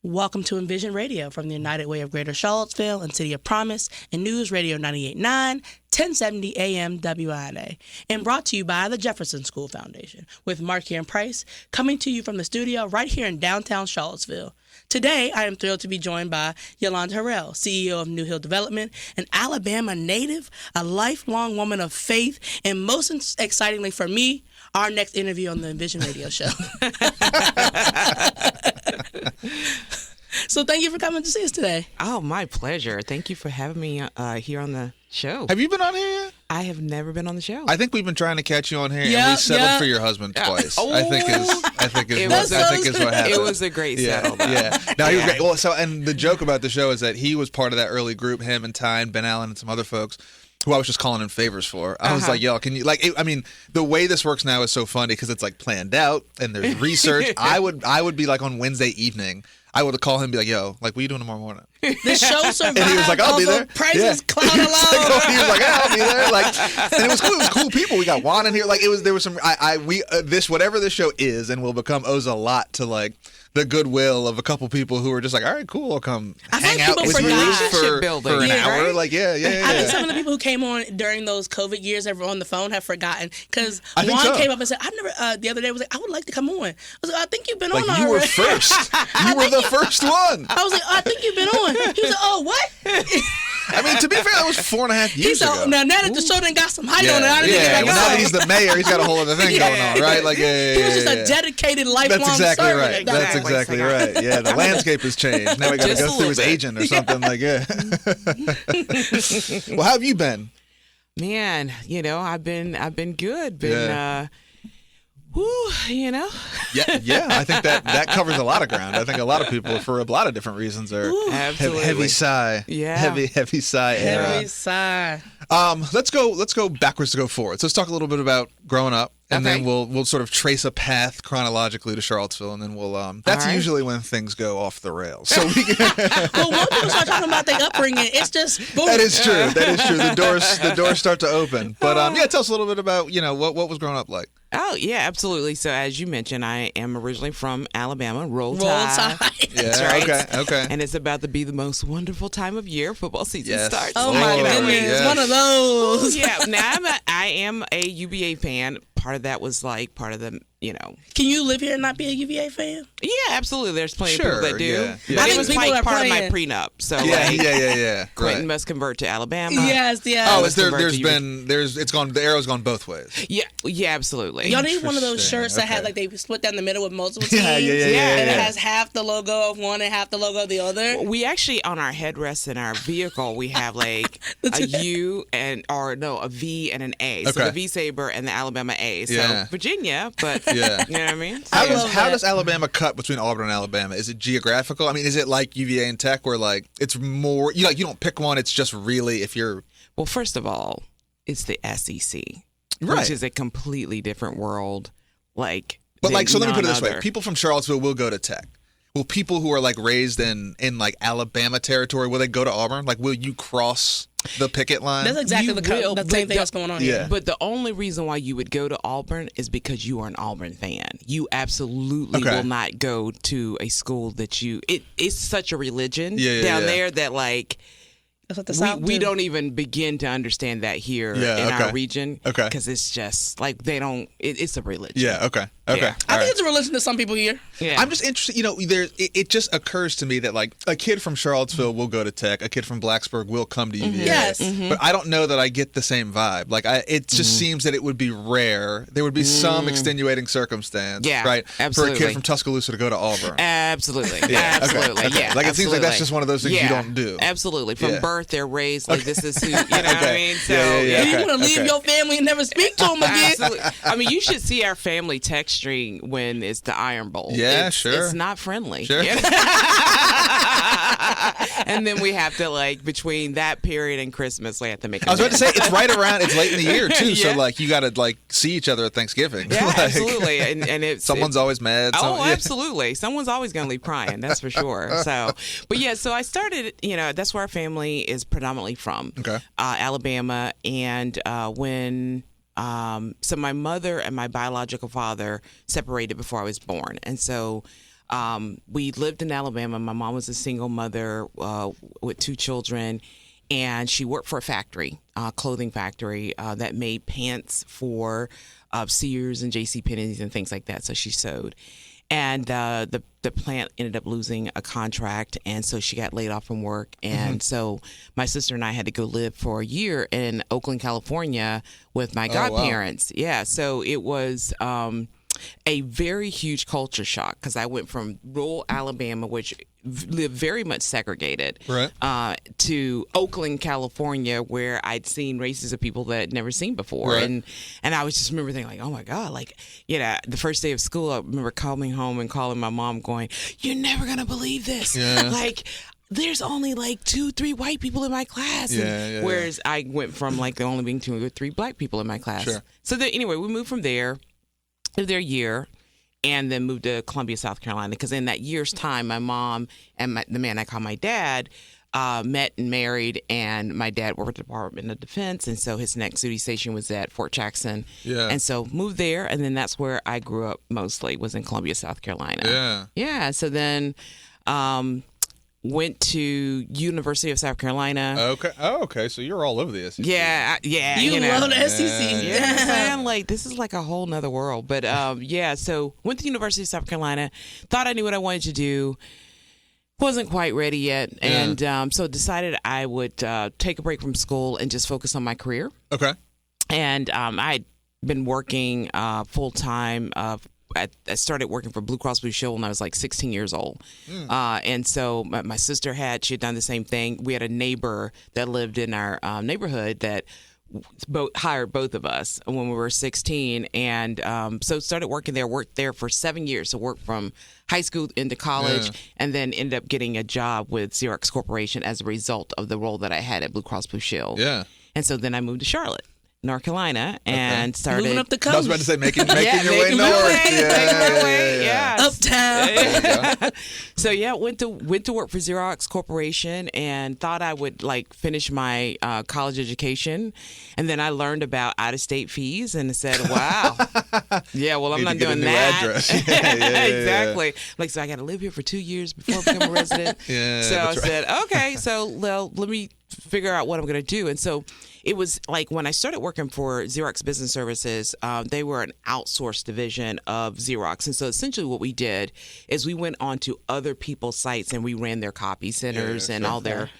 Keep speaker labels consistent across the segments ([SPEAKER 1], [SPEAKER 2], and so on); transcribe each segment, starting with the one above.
[SPEAKER 1] Welcome to Envision Radio from the United Way of Greater Charlottesville and City of Promise and News Radio 98.9, 1070 AM WINA, and brought to you by the Jefferson School Foundation with Markiana and Price, coming to you from the studio right here in downtown Charlottesville. Today, I am thrilled to be joined by Yolunda Harrell, CEO of New Hill Development, an Alabama native, a lifelong woman of faith, and most excitingly for me, our next interview on the Envision Radio show. So thank you for coming to see us today.
[SPEAKER 2] Oh, my pleasure. Thank you for having me here on the show.
[SPEAKER 3] Have you been on here yet?
[SPEAKER 2] I have never been on the show.
[SPEAKER 3] I think we've been trying to catch you on here, and we settled for your husband twice.
[SPEAKER 2] Oh.
[SPEAKER 3] I think is what happened.
[SPEAKER 2] It was a great settle.
[SPEAKER 3] Yeah. No, he was great. Well, and the joke about the show is that he was part of that early group, him and Ty and Ben Allen and some other folks, who I was just calling in favors for. I was like, yo, can you, the way this works now is so funny because it's like planned out and there's research. I would be like on Wednesday evening, I would call him and be like, yo, like, what are you doing tomorrow morning?
[SPEAKER 1] The show survived.
[SPEAKER 3] And he was like, I'll be there.
[SPEAKER 1] Prices cloud alone.
[SPEAKER 3] He was like, I'll be there. Like, and it was cool. It was cool people. We got Juan in here. Like, there was some, whatever this show is and will become owes a lot to like the goodwill of a couple people who were just like, all right, cool, I'll come hang out with you for an hour.
[SPEAKER 2] Right?
[SPEAKER 3] Like, yeah.
[SPEAKER 1] I think some of the people who came on during those COVID years that were on the phone have forgotten because Juan came up and said, I've never, the other day was like, I would like to come on. I was like, I think you've been on already.
[SPEAKER 3] You were first. You were the first one.
[SPEAKER 1] I was like, I think you've been on. He was like, oh, what?
[SPEAKER 3] I mean, to be fair, that was 4.5 years ago.
[SPEAKER 1] Now that the show done got some height on it, I didn't get back
[SPEAKER 3] now that he's the mayor, he's got a whole other thing going on, right? Like,
[SPEAKER 1] he was just a dedicated lifelong
[SPEAKER 3] That's exactly
[SPEAKER 1] servant.
[SPEAKER 3] right. That's exactly right. Yeah, the landscape has changed. Now we got to go through his agent or something. Like, yeah. Well, how have you been?
[SPEAKER 2] Man, I've been good.
[SPEAKER 3] Yeah. I think that covers a lot of ground. I think a lot of people, for a lot of different reasons, are heavy sigh.
[SPEAKER 2] Yeah,
[SPEAKER 3] heavy sigh.
[SPEAKER 1] Heavy sigh.
[SPEAKER 3] Let's go backwards to go forward. So let's talk a little bit about growing up, and then we'll sort of trace a path chronologically to Charlottesville, and then we'll that's usually when things go off the rails. So we
[SPEAKER 1] well, when people start talking about their upbringing, it's just boom.
[SPEAKER 3] That is true. The doors start to open. But tell us a little bit about what was growing up like.
[SPEAKER 2] Oh, yeah, absolutely. So as you mentioned, I am originally from Alabama, Roll Tide.
[SPEAKER 3] That's
[SPEAKER 2] right.
[SPEAKER 3] Okay.
[SPEAKER 2] And it's about to be the most wonderful time of year. Football season starts.
[SPEAKER 1] Oh, my goodness. Yes. One of those.
[SPEAKER 2] Yeah. Now, I am a UVA fan. Part of that was like part of the,
[SPEAKER 1] Can you live here and not be a UVA fan?
[SPEAKER 2] Yeah, absolutely. There's plenty of people that do.
[SPEAKER 3] Yeah.
[SPEAKER 2] But it was like part of my prenup. So
[SPEAKER 3] yeah.
[SPEAKER 2] Quentin must convert to Alabama.
[SPEAKER 1] Yes.
[SPEAKER 3] Oh, the arrow's gone both ways.
[SPEAKER 2] Yeah, absolutely.
[SPEAKER 1] Y'all need one of those shirts that had like they split down the middle with multiple teams.
[SPEAKER 3] Yeah.
[SPEAKER 1] And it has half the logo of one and half the logo of the other.
[SPEAKER 2] We actually, on our headrest in our vehicle, we have like a U a V and an A. So the V Saber and the Alabama A. So Virginia, but you know what I mean?
[SPEAKER 3] How does Alabama cut between Auburn and Alabama? Is it geographical? I mean, is it like UVA and Tech where like it's more you don't pick one, it's just really if you're
[SPEAKER 2] Well, first of all, it's the SEC.
[SPEAKER 3] Right.
[SPEAKER 2] Which is a completely different world. So let me
[SPEAKER 3] put it this way. People from Charlottesville will go to Tech. Will people who are like raised in like Alabama territory, will they go to Auburn? Like, will you cross the picket line?
[SPEAKER 1] That's exactly the same thing that's going on here.
[SPEAKER 2] But the only reason why you would go to Auburn is because you are an Auburn fan. You absolutely will not go to a school that it's such a religion down there that like
[SPEAKER 1] that's what the South
[SPEAKER 2] we don't even begin to understand that here in our region. Because it's just like it's a religion.
[SPEAKER 3] Yeah, okay.
[SPEAKER 1] I think it's a religion to some people here.
[SPEAKER 3] Yeah. I'm just interested, it just occurs to me that like a kid from Charlottesville will go to Tech, a kid from Blacksburg will come to UVA.
[SPEAKER 1] Yes.
[SPEAKER 3] But I don't know that I get the same vibe. Like it just seems that it would be rare. There would be some extenuating circumstance, right?
[SPEAKER 2] Absolutely.
[SPEAKER 3] For a kid from Tuscaloosa to go to Auburn.
[SPEAKER 2] Absolutely. Absolutely.
[SPEAKER 3] Okay.
[SPEAKER 2] Yeah.
[SPEAKER 3] Like it seems like that's just one of those things you don't do.
[SPEAKER 2] Absolutely. From birth, they're raised like this is who, what I mean? So
[SPEAKER 1] you want to leave your family and never speak to them again.
[SPEAKER 2] Absolutely. I mean, you should see our family text string when it's the Iron Bowl.
[SPEAKER 3] Yeah, sure.
[SPEAKER 2] It's not friendly.
[SPEAKER 3] Sure.
[SPEAKER 2] And then we have to between that period and Christmas, we have to make.
[SPEAKER 3] I was about to say it's late in the year too, so you got to see each other at Thanksgiving.
[SPEAKER 2] Yeah, absolutely. And
[SPEAKER 3] someone's always mad.
[SPEAKER 2] Absolutely. Someone's always going to leave crying. That's for sure. So I started. That's where our family is predominantly from.
[SPEAKER 3] Okay.
[SPEAKER 2] Alabama, and when. So my mother and my biological father separated before I was born, and so we lived in Alabama. My mom was a single mother with 2 children, and she worked for a factory, clothing factory that made pants for Sears and JCPenney's and things like that. So she sewed. And the plant ended up losing a contract, and so she got laid off from work. And so my sister and I had to go live for a year in Oakland, California with my godparents. Wow. Yeah, so it was a very huge culture shock because I went from rural Alabama, which lived very much segregated, right, to Oakland, California, where I'd seen races of people that I'd never seen before. Right. And I was just remember thinking like, oh my God, like, you know, the first day of school, I remember coming home and calling my mom going, you're never going to believe this. Yeah. Like, there's only like 2-3 white people in my class. Whereas I went from like there only being 2 or 3 black people in my class. Sure. So then, anyway, we moved from there, lived there a year, and then moved to Columbia, South Carolina, because in that year's time, my mom and the man I call my dad met and married, and my dad worked at the Department of Defense, and so his next duty station was at Fort Jackson. Yeah. And so moved there, and then that's where I grew up mostly, was in Columbia, South Carolina. Yeah. Yeah, so then went to University of South Carolina.
[SPEAKER 3] Okay. Oh, okay. So you're all over the SEC.
[SPEAKER 2] Yeah.
[SPEAKER 1] You love the SEC.
[SPEAKER 2] Yeah. I'm like, this is like a whole nother world. But yeah, so went to the University of South Carolina. Thought I knew what I wanted to do. Wasn't quite ready yet. And so decided I would take a break from school and just focus on my career. Okay. And I'd been working full-time. I started working for Blue Cross Blue Shield when I was like 16 years old. And so my sister she had done the same thing. We had a neighbor that lived in our neighborhood that hired both of us when we were 16. And so started working there, worked there for 7 years. So worked from high school into college, and then ended up getting a job with Xerox Corporation as a result of the role that I had at Blue Cross Blue Shield. Yeah. And so then I moved to Charlotte, North Carolina, and started
[SPEAKER 1] moving up the coast.
[SPEAKER 3] I was about to say making your way north.
[SPEAKER 2] Yeah.
[SPEAKER 1] Uptown.
[SPEAKER 2] So yeah, went to work for Xerox Corporation and thought I would like finish my college education, and then I learned about out-of-state fees and said, "Wow, yeah, well I'm not doing that." Exactly. Like, so I got to live here for 2 years before I become a resident. So I said, okay, so let me figure out what I'm going to do, and so. It was like when I started working for Xerox Business Services, they were an outsourced division of Xerox. And so essentially what we did is we went onto other people's sites and we ran their copy centers and all their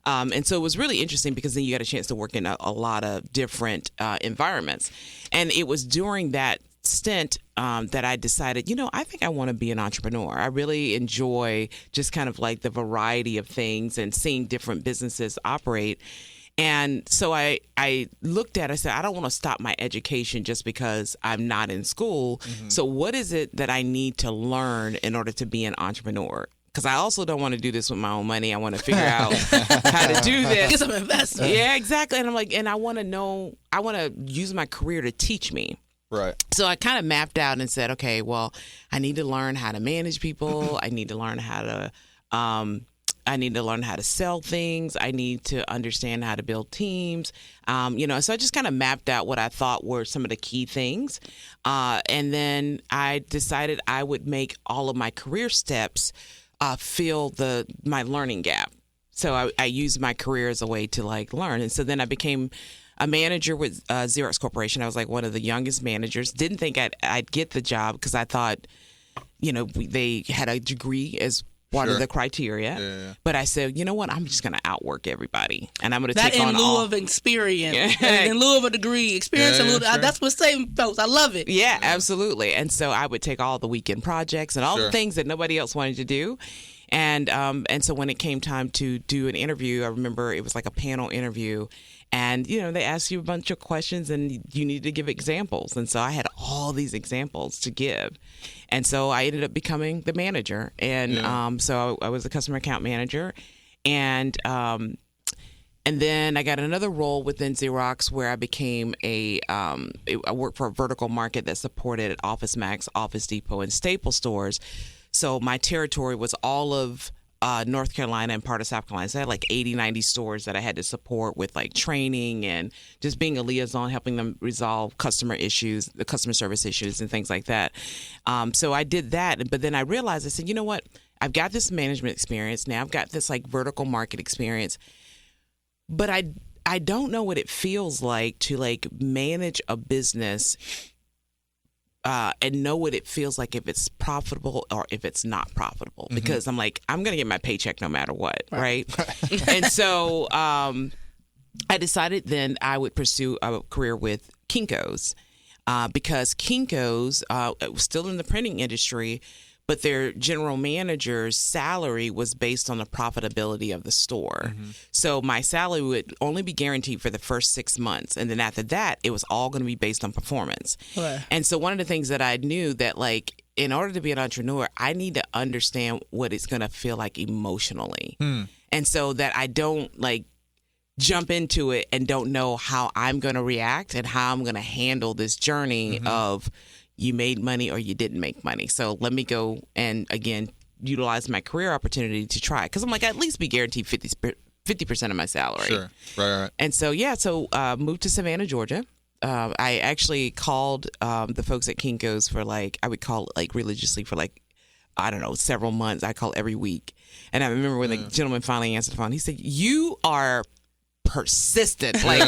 [SPEAKER 2] and so it was really interesting because then you got a chance to work in a lot of different environments. And it was during that stint that I decided, I think I want to be an entrepreneur. I really enjoy just kind of like the variety of things and seeing different businesses operate. And so I looked at it, I said, I don't want to stop my education just because I'm not in school. Mm-hmm. So what is it that I need to learn in order to be an entrepreneur? Because I also don't want to do this with my own money. I want to figure out how to do this.
[SPEAKER 1] Get some investment.
[SPEAKER 2] Yeah, exactly. And I'm like, and I want to use my career to teach me.
[SPEAKER 3] Right.
[SPEAKER 2] So I kind of mapped out and said, okay, well, I need to learn how to manage people. I need to learn how to sell things. I need to understand how to build teams. So I just kind of mapped out what I thought were some of the key things. And then I decided I would make all of my career steps fill my learning gap. So I used my career as a way to like learn. And so then I became a manager with Xerox Corporation. I was like one of the youngest managers. Didn't think I'd get the job because I thought, they had a degree as one of the criteria. Yeah. But I said, you know what? I'm just going to outwork everybody. And I'm going to take on all.
[SPEAKER 1] That in lieu of experience. In lieu of a degree. Experience in lieu of, that's what's saving folks. I love it.
[SPEAKER 2] Yeah, absolutely. And so I would take all the weekend projects and all the things that nobody else wanted to do. And so when it came time to do an interview, I remember it was like a panel interview. And, they asked you a bunch of questions and you needed to give examples. And so I had all these examples to give. And so I ended up becoming the manager. And so I was a customer account manager. And then I got another role within Xerox where I became I worked for a vertical market that supported Office Max, Office Depot, and Staples stores. So my territory was all of North Carolina and part of South Carolina. So I had like 80, 90 stores that I had to support with like training and just being a liaison, helping them resolve customer issues, the customer service issues and things like that. So I did that. But then I realized, I said, you know what? I've got this management experience. Now I've got this like vertical market experience. But I don't know what it feels like to like manage a business and know what it feels like if it's profitable or if it's not profitable. Mm-hmm. Because I'm like, I'm going to get my paycheck no matter what, right? And so I decided then I would pursue a career with Kinko's because Kinko's was still in the printing industry, but their general manager's salary was based on the profitability of the store. Mm-hmm. So my salary would only be guaranteed for the first 6 months. And then after that, it was all going to be based on performance. Right. And so one of the things that I knew that, like, in order to be an entrepreneur, I need to understand what it's going to feel like emotionally. And so that I don't, like, jump into it and don't know how I'm going to react and how I'm going to handle this journey of you made money or you didn't make money. So let me go and, again, utilize my career opportunity to try. Because I'm like, at least be guaranteed 50% of my salary.
[SPEAKER 3] Sure. Right.
[SPEAKER 2] And so, moved to Savannah, Georgia. I actually called the folks at Kinko's for, like, I would call it, like, religiously for, like, I don't know, several months. I call every week. And I remember when the gentleman finally answered the phone, he said, you are persistent. Like,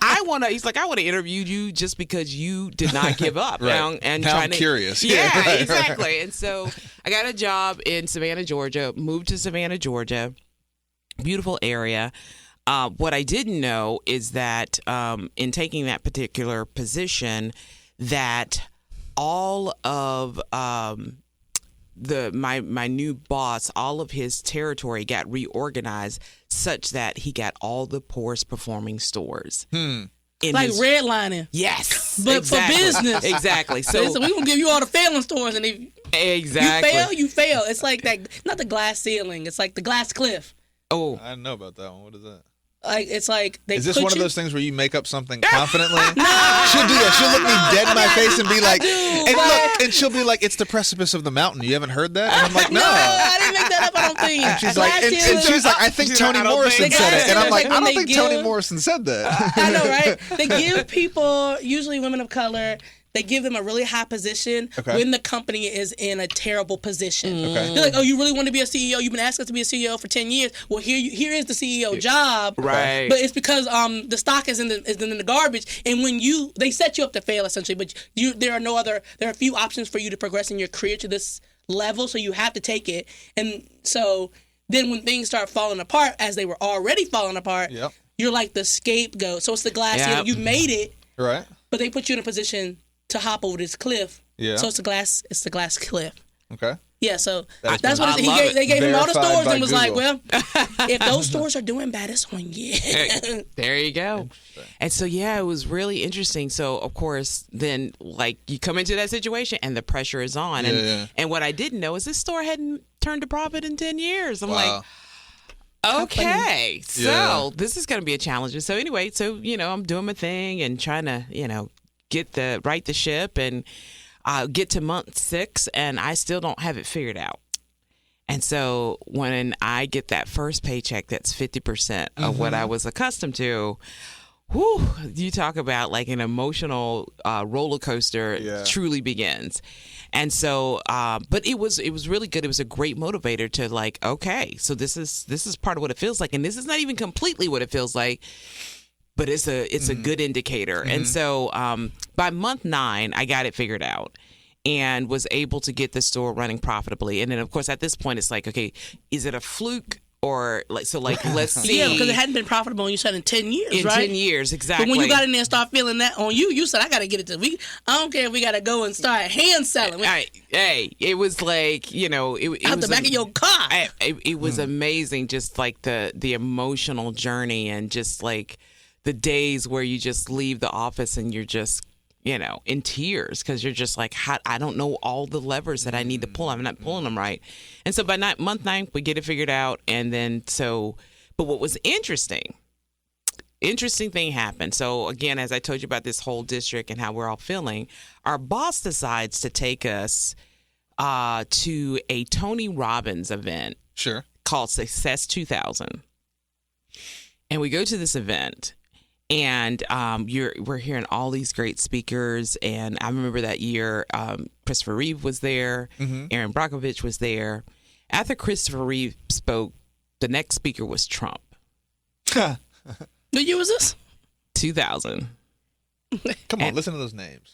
[SPEAKER 2] I want to, he's like, I want to interview you just because you did not give up.
[SPEAKER 3] Right.
[SPEAKER 2] And
[SPEAKER 3] now I'm curious.
[SPEAKER 2] Yeah,
[SPEAKER 3] right,
[SPEAKER 2] exactly.
[SPEAKER 3] Right.
[SPEAKER 2] And so I got a job in Savannah, Georgia, moved to Savannah, Georgia, beautiful area. What I didn't know is that in taking that particular position, that all of my new boss, all of his territory got reorganized such that he got all the poorest performing stores.
[SPEAKER 1] Like redlining.
[SPEAKER 2] Yes.
[SPEAKER 1] But
[SPEAKER 2] exactly.
[SPEAKER 1] for business.
[SPEAKER 2] Exactly.
[SPEAKER 1] So we're going to give you all the failing stores. And if
[SPEAKER 2] exactly.
[SPEAKER 1] you fail. It's like that, not the glass ceiling. It's like the glass cliff.
[SPEAKER 2] Oh.
[SPEAKER 3] I didn't know about that one. What is that?
[SPEAKER 1] Like, it's like they
[SPEAKER 3] Is this
[SPEAKER 1] put
[SPEAKER 3] one of
[SPEAKER 1] you-
[SPEAKER 3] those things where you make up something confidently? No. She'll do that. She'll look me dead in my face and be like, and she'll be like, it's the precipice of the mountain. You haven't heard that? And I'm like, no.
[SPEAKER 1] I didn't make that up. I don't think.
[SPEAKER 3] And she's like, and she's like, I think Toni Morrison said it. And I'm like, I don't think Toni Morrison said that.
[SPEAKER 1] I know, right? They give people, usually women of color, they give them a really high position when the company is in a terrible position. They're like, oh, you really want to be a CEO? You've been asking us to be a CEO for 10 years. Well, here is the CEO job.
[SPEAKER 2] Right.
[SPEAKER 1] But it's because the stock is in the garbage. And when they set you up to fail, essentially. But there are a few options for you to progress in your career to this level. So you have to take it. And so then when things start falling apart, as they were already falling apart, you're like the scapegoat. So it's the glass ceiling. You made it.
[SPEAKER 3] Right.
[SPEAKER 1] But they put you in a position to hop over this cliff. Yeah. So it's the glass cliff.
[SPEAKER 3] Okay.
[SPEAKER 1] Yeah, so that's what they gave him all the
[SPEAKER 3] Verified
[SPEAKER 1] stores
[SPEAKER 3] by
[SPEAKER 1] and was
[SPEAKER 3] Google.
[SPEAKER 1] like, well, if those stores are doing bad, it's on you.
[SPEAKER 2] There you go. And so, it was really interesting. So, of course, then, like, you come into that situation and the pressure is on. And what I didn't know is this store hadn't turned a profit in 10 years. I'm like, okay, so this is going to be a challenge. So anyway, I'm doing my thing and trying to, right the ship and get to month 6 and I still don't have it figured out. And so when I get that first paycheck, that's 50% of what I was accustomed to. Whew, you talk about like an emotional roller coaster truly begins. And so, but it was really good. It was a great motivator to like, okay, so this is part of what it feels like, and this is not even completely what it feels like. But it's a good indicator. And so by month 9, I got it figured out and was able to get the store running profitably. And then, of course, at this point, it's like, okay, is it a fluke or let's see.
[SPEAKER 1] Yeah, because it hadn't been profitable, and you said in 10 years, right?
[SPEAKER 2] In 10 years, exactly.
[SPEAKER 1] But when you got in there and start feeling that on you said, I got to get it to I don't care if we got to go and start hand selling.
[SPEAKER 2] It was like, it
[SPEAKER 1] out
[SPEAKER 2] was
[SPEAKER 1] the back of your car.
[SPEAKER 2] It was amazing, just like the emotional journey and just like the days where you just leave the office and you're just, in tears because you're just like, I don't know all the levers that I need to pull. I'm not pulling them right. And so by month 9, we get it figured out. And then but what was interesting thing happened. So again, as I told you about this whole district and how we're all feeling, our boss decides to take us to a Tony Robbins event.
[SPEAKER 3] Sure.
[SPEAKER 2] called Success 2000. And we go to this event, and we're hearing all these great speakers. And I remember that year, Christopher Reeve was there, Aaron Brockovich was there. After Christopher Reeve spoke, the next speaker was Trump.
[SPEAKER 1] What year was this?
[SPEAKER 2] 2000.
[SPEAKER 3] Come on, listen to those names.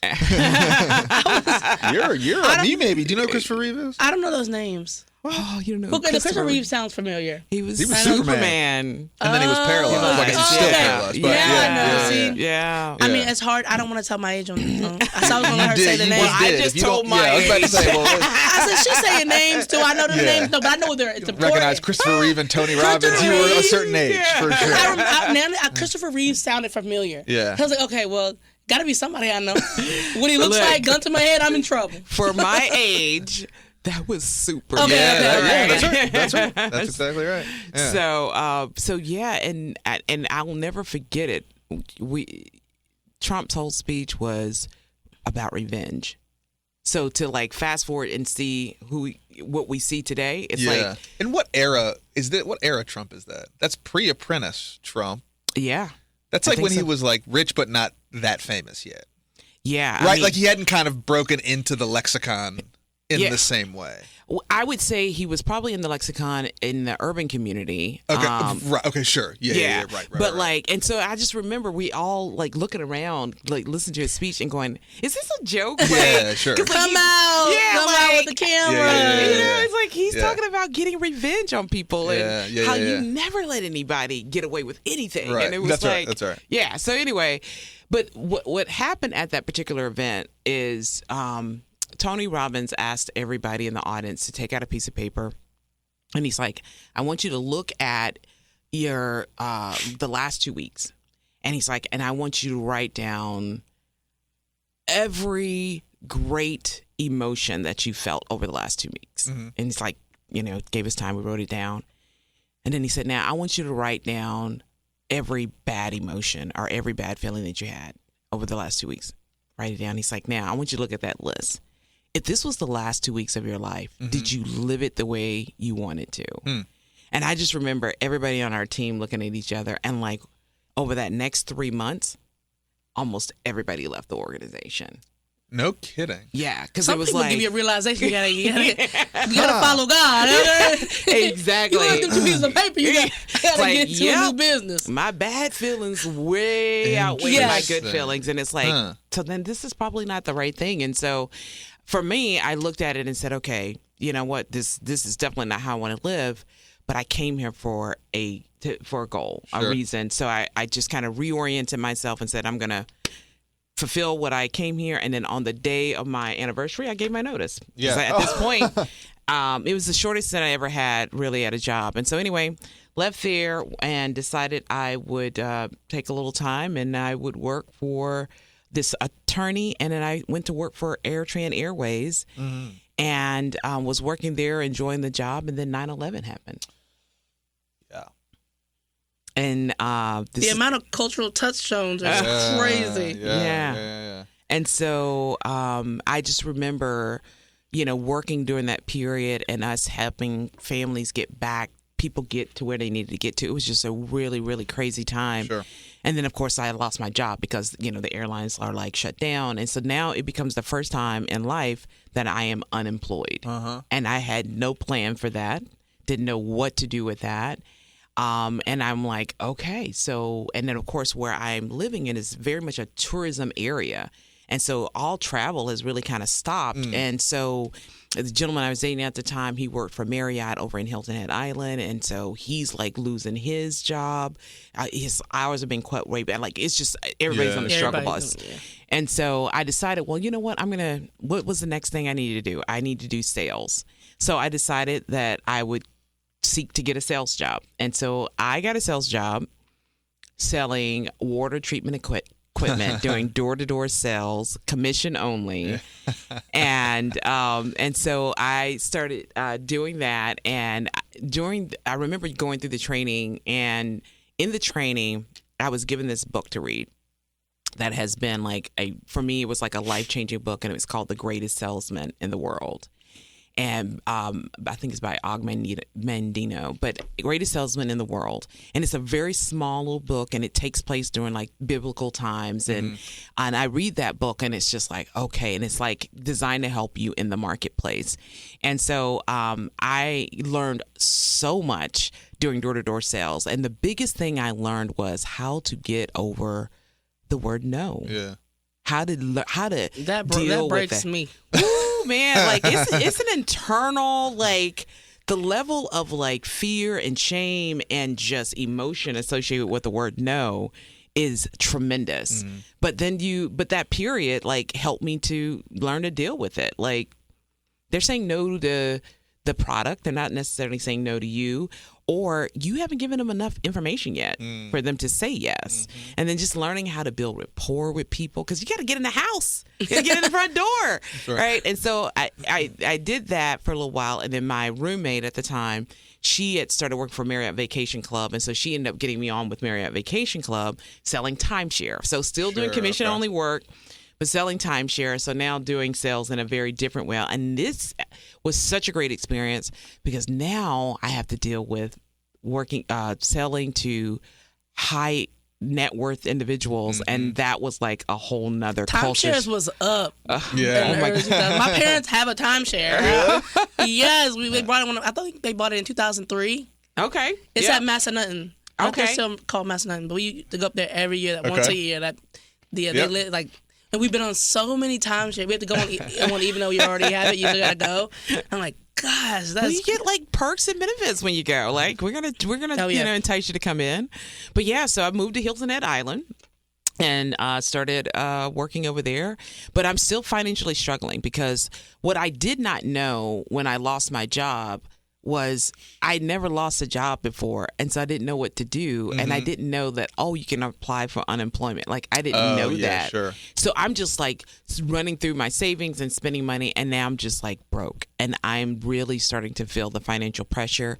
[SPEAKER 3] You're a me maybe. Do you know who Christopher Reeve is?
[SPEAKER 1] I don't know those names.
[SPEAKER 2] Oh, you don't know.
[SPEAKER 1] Well, Christopher Reeve sounds familiar.
[SPEAKER 2] He was
[SPEAKER 3] Superman. And then he was paralyzed. Like, he's still paralyzed. But
[SPEAKER 2] Yeah.
[SPEAKER 1] I mean, it's hard. I don't want to tell my age on the phone. I saw I was going to let her say the name.
[SPEAKER 2] I just told my age.
[SPEAKER 3] I was about to say,
[SPEAKER 1] I said, she's saying names too. I know the names, no, but I know it's important.
[SPEAKER 3] Recognize Christopher Reeve and Tony Robbins. You were a certain age, for sure.
[SPEAKER 1] Christopher Reeve sounded familiar.
[SPEAKER 3] Yeah.
[SPEAKER 1] I was like, okay, well, got to be somebody I know. When he looks like, gun to my head, I'm in trouble.
[SPEAKER 2] For my age, that was super.
[SPEAKER 1] Okay,
[SPEAKER 3] that's right. That's exactly right. Yeah.
[SPEAKER 2] So yeah, and I will never forget it. Trump's whole speech was about revenge. So to like fast forward and see what we see today, it's like.
[SPEAKER 3] And what era is that? What era Trump is that? That's pre-Apprentice Trump.
[SPEAKER 2] Yeah.
[SPEAKER 3] That's like when he was like rich but not that famous yet.
[SPEAKER 2] Yeah.
[SPEAKER 3] Right? Like he hadn't kind of broken into the lexicon in the same way.
[SPEAKER 2] I would say he was probably in the lexicon in the urban community.
[SPEAKER 3] Okay, right. Okay, sure. Yeah, right.
[SPEAKER 2] But like, and so I just remember we all like looking around, like listening to his speech and going, "Is this a joke?"
[SPEAKER 3] Yeah, sure.
[SPEAKER 1] Come out with the camera.
[SPEAKER 2] You know, it's like he's talking about getting revenge on people and how you never let anybody get away with anything.
[SPEAKER 3] Right.
[SPEAKER 2] And it was
[SPEAKER 3] That's
[SPEAKER 2] like,
[SPEAKER 3] right. That's right.
[SPEAKER 2] Yeah. So anyway, but what happened at that particular event is. Tony Robbins asked everybody in the audience to take out a piece of paper, and he's like, "I want you to look at your the last 2 weeks," and he's like, "And I want you to write down every great emotion that you felt over the last 2 weeks." And he's like, gave us time, we wrote it down, and then he said, "Now I want you to write down every bad emotion or every bad feeling that you had over the last 2 weeks. Write it down." He's like, "Now I want you to look at that list. If this was the last 2 weeks of your life, did you live it the way you wanted to?" And I just remember everybody on our team looking at each other, and like over that next 3 months, almost everybody left the organization.
[SPEAKER 3] No kidding.
[SPEAKER 2] Yeah, because
[SPEAKER 1] Some
[SPEAKER 2] it was
[SPEAKER 1] people
[SPEAKER 2] like
[SPEAKER 1] give you a realization. You gotta follow God.
[SPEAKER 2] Exactly.
[SPEAKER 1] You want them to pieces of paper. You gotta
[SPEAKER 2] like,
[SPEAKER 1] get to a new business.
[SPEAKER 2] My bad feelings way outweigh my good feelings, and it's like, so then this is probably not the right thing. And so, for me, I looked at it and said, okay, you know what, this is definitely not how I want to live, but I came here for a goal, a reason. So I just kind of reoriented myself and said, I'm gonna fulfill what I came here, and then on the day of my anniversary, I gave my notice. Yeah. At this point, it was the shortest that I ever had really at a job. And so anyway, left there and decided I would take a little time and I would work for this attorney, and then I went to work for AirTran Airways and was working there, enjoying the job, and then 9/11 happened.
[SPEAKER 3] Yeah.
[SPEAKER 2] And
[SPEAKER 1] the amount of cultural touchstones is crazy.
[SPEAKER 2] Yeah. And so I just remember, working during that period and us helping families get back, people get to where they needed to get to. It was just a really, really crazy time.
[SPEAKER 3] Sure.
[SPEAKER 2] And then, of course, I lost my job because, the airlines are like shut down. And so now it becomes the first time in life that I am unemployed. And I had no plan for that, didn't know what to do with that. And I'm like, okay, so, and then of course where I'm living in is very much a tourism area. And so all travel has really kind of stopped. And so the gentleman I was dating at the time, he worked for Marriott over in Hilton Head Island. And so he's like losing his job. His hours have been cut way back. Like, it's just, everybody's on the struggle bus. Yeah. And so I decided, well, you know what? What was the next thing I needed to do? I need to do sales. So I decided that I would seek to get a sales job. And so I got a sales job selling water treatment equipment, doing door-to-door sales, commission only. And so I started doing that. And I remember going through the training, and in the training, I was given this book to read that has been for me, it was like a life-changing book, and it was called The Greatest Salesman in the World. and I think it's by Og Mandino, but Greatest Salesman in the World. And it's a very small little book, and it takes place during like biblical times. And I read that book, and it's just like, okay, and it's like designed to help you in the marketplace. And so I learned so much doing door-to-door sales. And the biggest thing I learned was how to get over the word no.
[SPEAKER 3] Yeah.
[SPEAKER 2] How to deal
[SPEAKER 1] that breaks
[SPEAKER 2] with it.
[SPEAKER 1] me.
[SPEAKER 2] Ooh, man, like it's an internal, like the level of like fear and shame and just emotion associated with the word no is tremendous. But that period like helped me to learn to deal with it. Like they're saying no to the product. They're not necessarily saying no to you, or you haven't given them enough information yet for them to say yes. And then just learning how to build rapport with people, because you got to get in the house. You got to get in the front door. Right. And so I did that for a little while. And then my roommate at the time, she had started working for Marriott Vacation Club. And so she ended up getting me on with Marriott Vacation Club selling timeshare. So still doing commission-only work, but selling timeshare. So now doing sales in a very different way. And this was such a great experience because now I have to deal with selling to high net worth individuals. And that was like a whole nother culture.
[SPEAKER 1] Timeshares was up.
[SPEAKER 3] Yeah.
[SPEAKER 1] My parents have a timeshare. Yes, we brought it I think they bought it in 2003.
[SPEAKER 2] Okay.
[SPEAKER 1] It's at Massanutten.
[SPEAKER 2] Okay.
[SPEAKER 1] It's still called Massanutten, but we used to go up there every year, once a year. They live like. And we've been on so many times. We have to go on one even though we already have it. You still gotta go. I'm like, gosh, that's.
[SPEAKER 2] Well, you get like perks and benefits when you go. Like we're gonna entice you to come in. But yeah, so I moved to Hilton Head Island and started working over there. But I'm still financially struggling because what I did not know when I lost my job was I never lost a job before, and so I didn't know what to do, and I didn't know that you can apply for unemployment. Like I didn't know that.
[SPEAKER 3] Sure.
[SPEAKER 2] So I'm just like running through my savings and spending money, and now I'm just like broke, and I'm really starting to feel the financial pressure.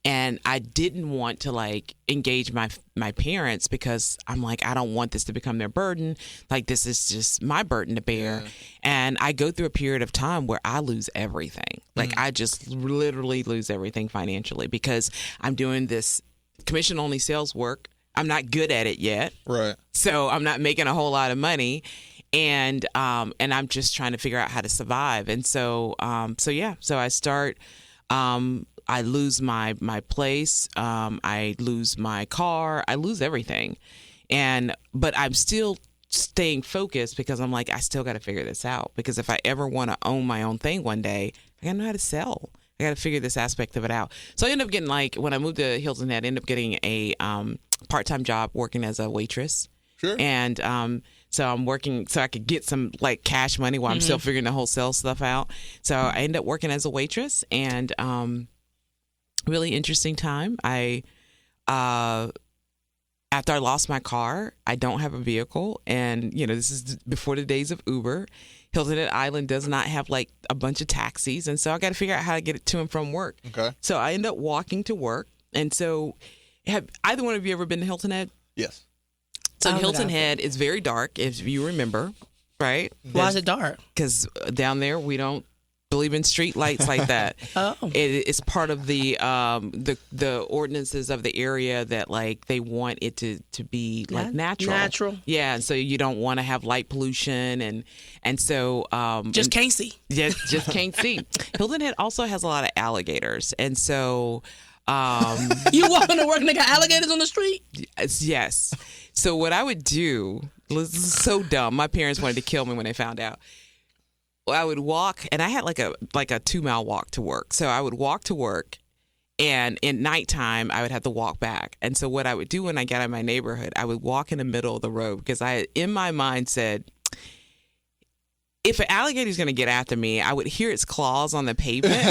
[SPEAKER 2] And I didn't want to like engage my parents because I'm like, I don't want this to become their burden. Like this is just my burden to bear. Yeah. And I go through a period of time where I lose everything. Like I just literally lose everything financially because I'm doing this commission only sales work. I'm not good at it yet. Right. So I'm not making a whole lot of money. And I'm just trying to figure out how to survive. And so I start I lose my place. I lose my car. I lose everything. But I'm still staying focused because I'm like, I still got to figure this out. Because if I ever want to own my own thing one day, I got to know how to sell. I got to figure this aspect of it out. So I ended up getting when I moved to Hilton Head, I ended up getting a part-time job working as a waitress. Sure. And so I'm working so I could get some like cash money while I'm still figuring the whole sales stuff out. So I ended up working as a waitress and really interesting time. After I lost my car, I don't have a vehicle. And, this is before the days of Uber. Hilton Head Island does not have like a bunch of taxis. And so I got to figure out how to get it to and from work. Okay. So I end up walking to work. And so have either one of you ever been to Hilton Head?
[SPEAKER 3] Yes.
[SPEAKER 2] So Hilton Head is very dark, if you remember, right?
[SPEAKER 1] Why is it dark?
[SPEAKER 2] Because down there we don't believe in street lights like that. It's part of the ordinances of the area that like they want it to be like natural. Yeah, and so you don't want to have light pollution and so
[SPEAKER 1] just can't see.
[SPEAKER 2] Just can't see. Hilton Head also has a lot of alligators, and so
[SPEAKER 1] you walking to work and they got alligators on the street?
[SPEAKER 2] Yes. So what I would do, this is so dumb. My parents wanted to kill me when they found out. I would walk, and I had like a 2-mile walk to work. So I would walk to work, and at nighttime, I would have to walk back. And so what I would do when I got in my neighborhood, I would walk in the middle of the road because I, in my mind, said, if an alligator is going to get after me, I would hear its claws on the pavement.
[SPEAKER 1] The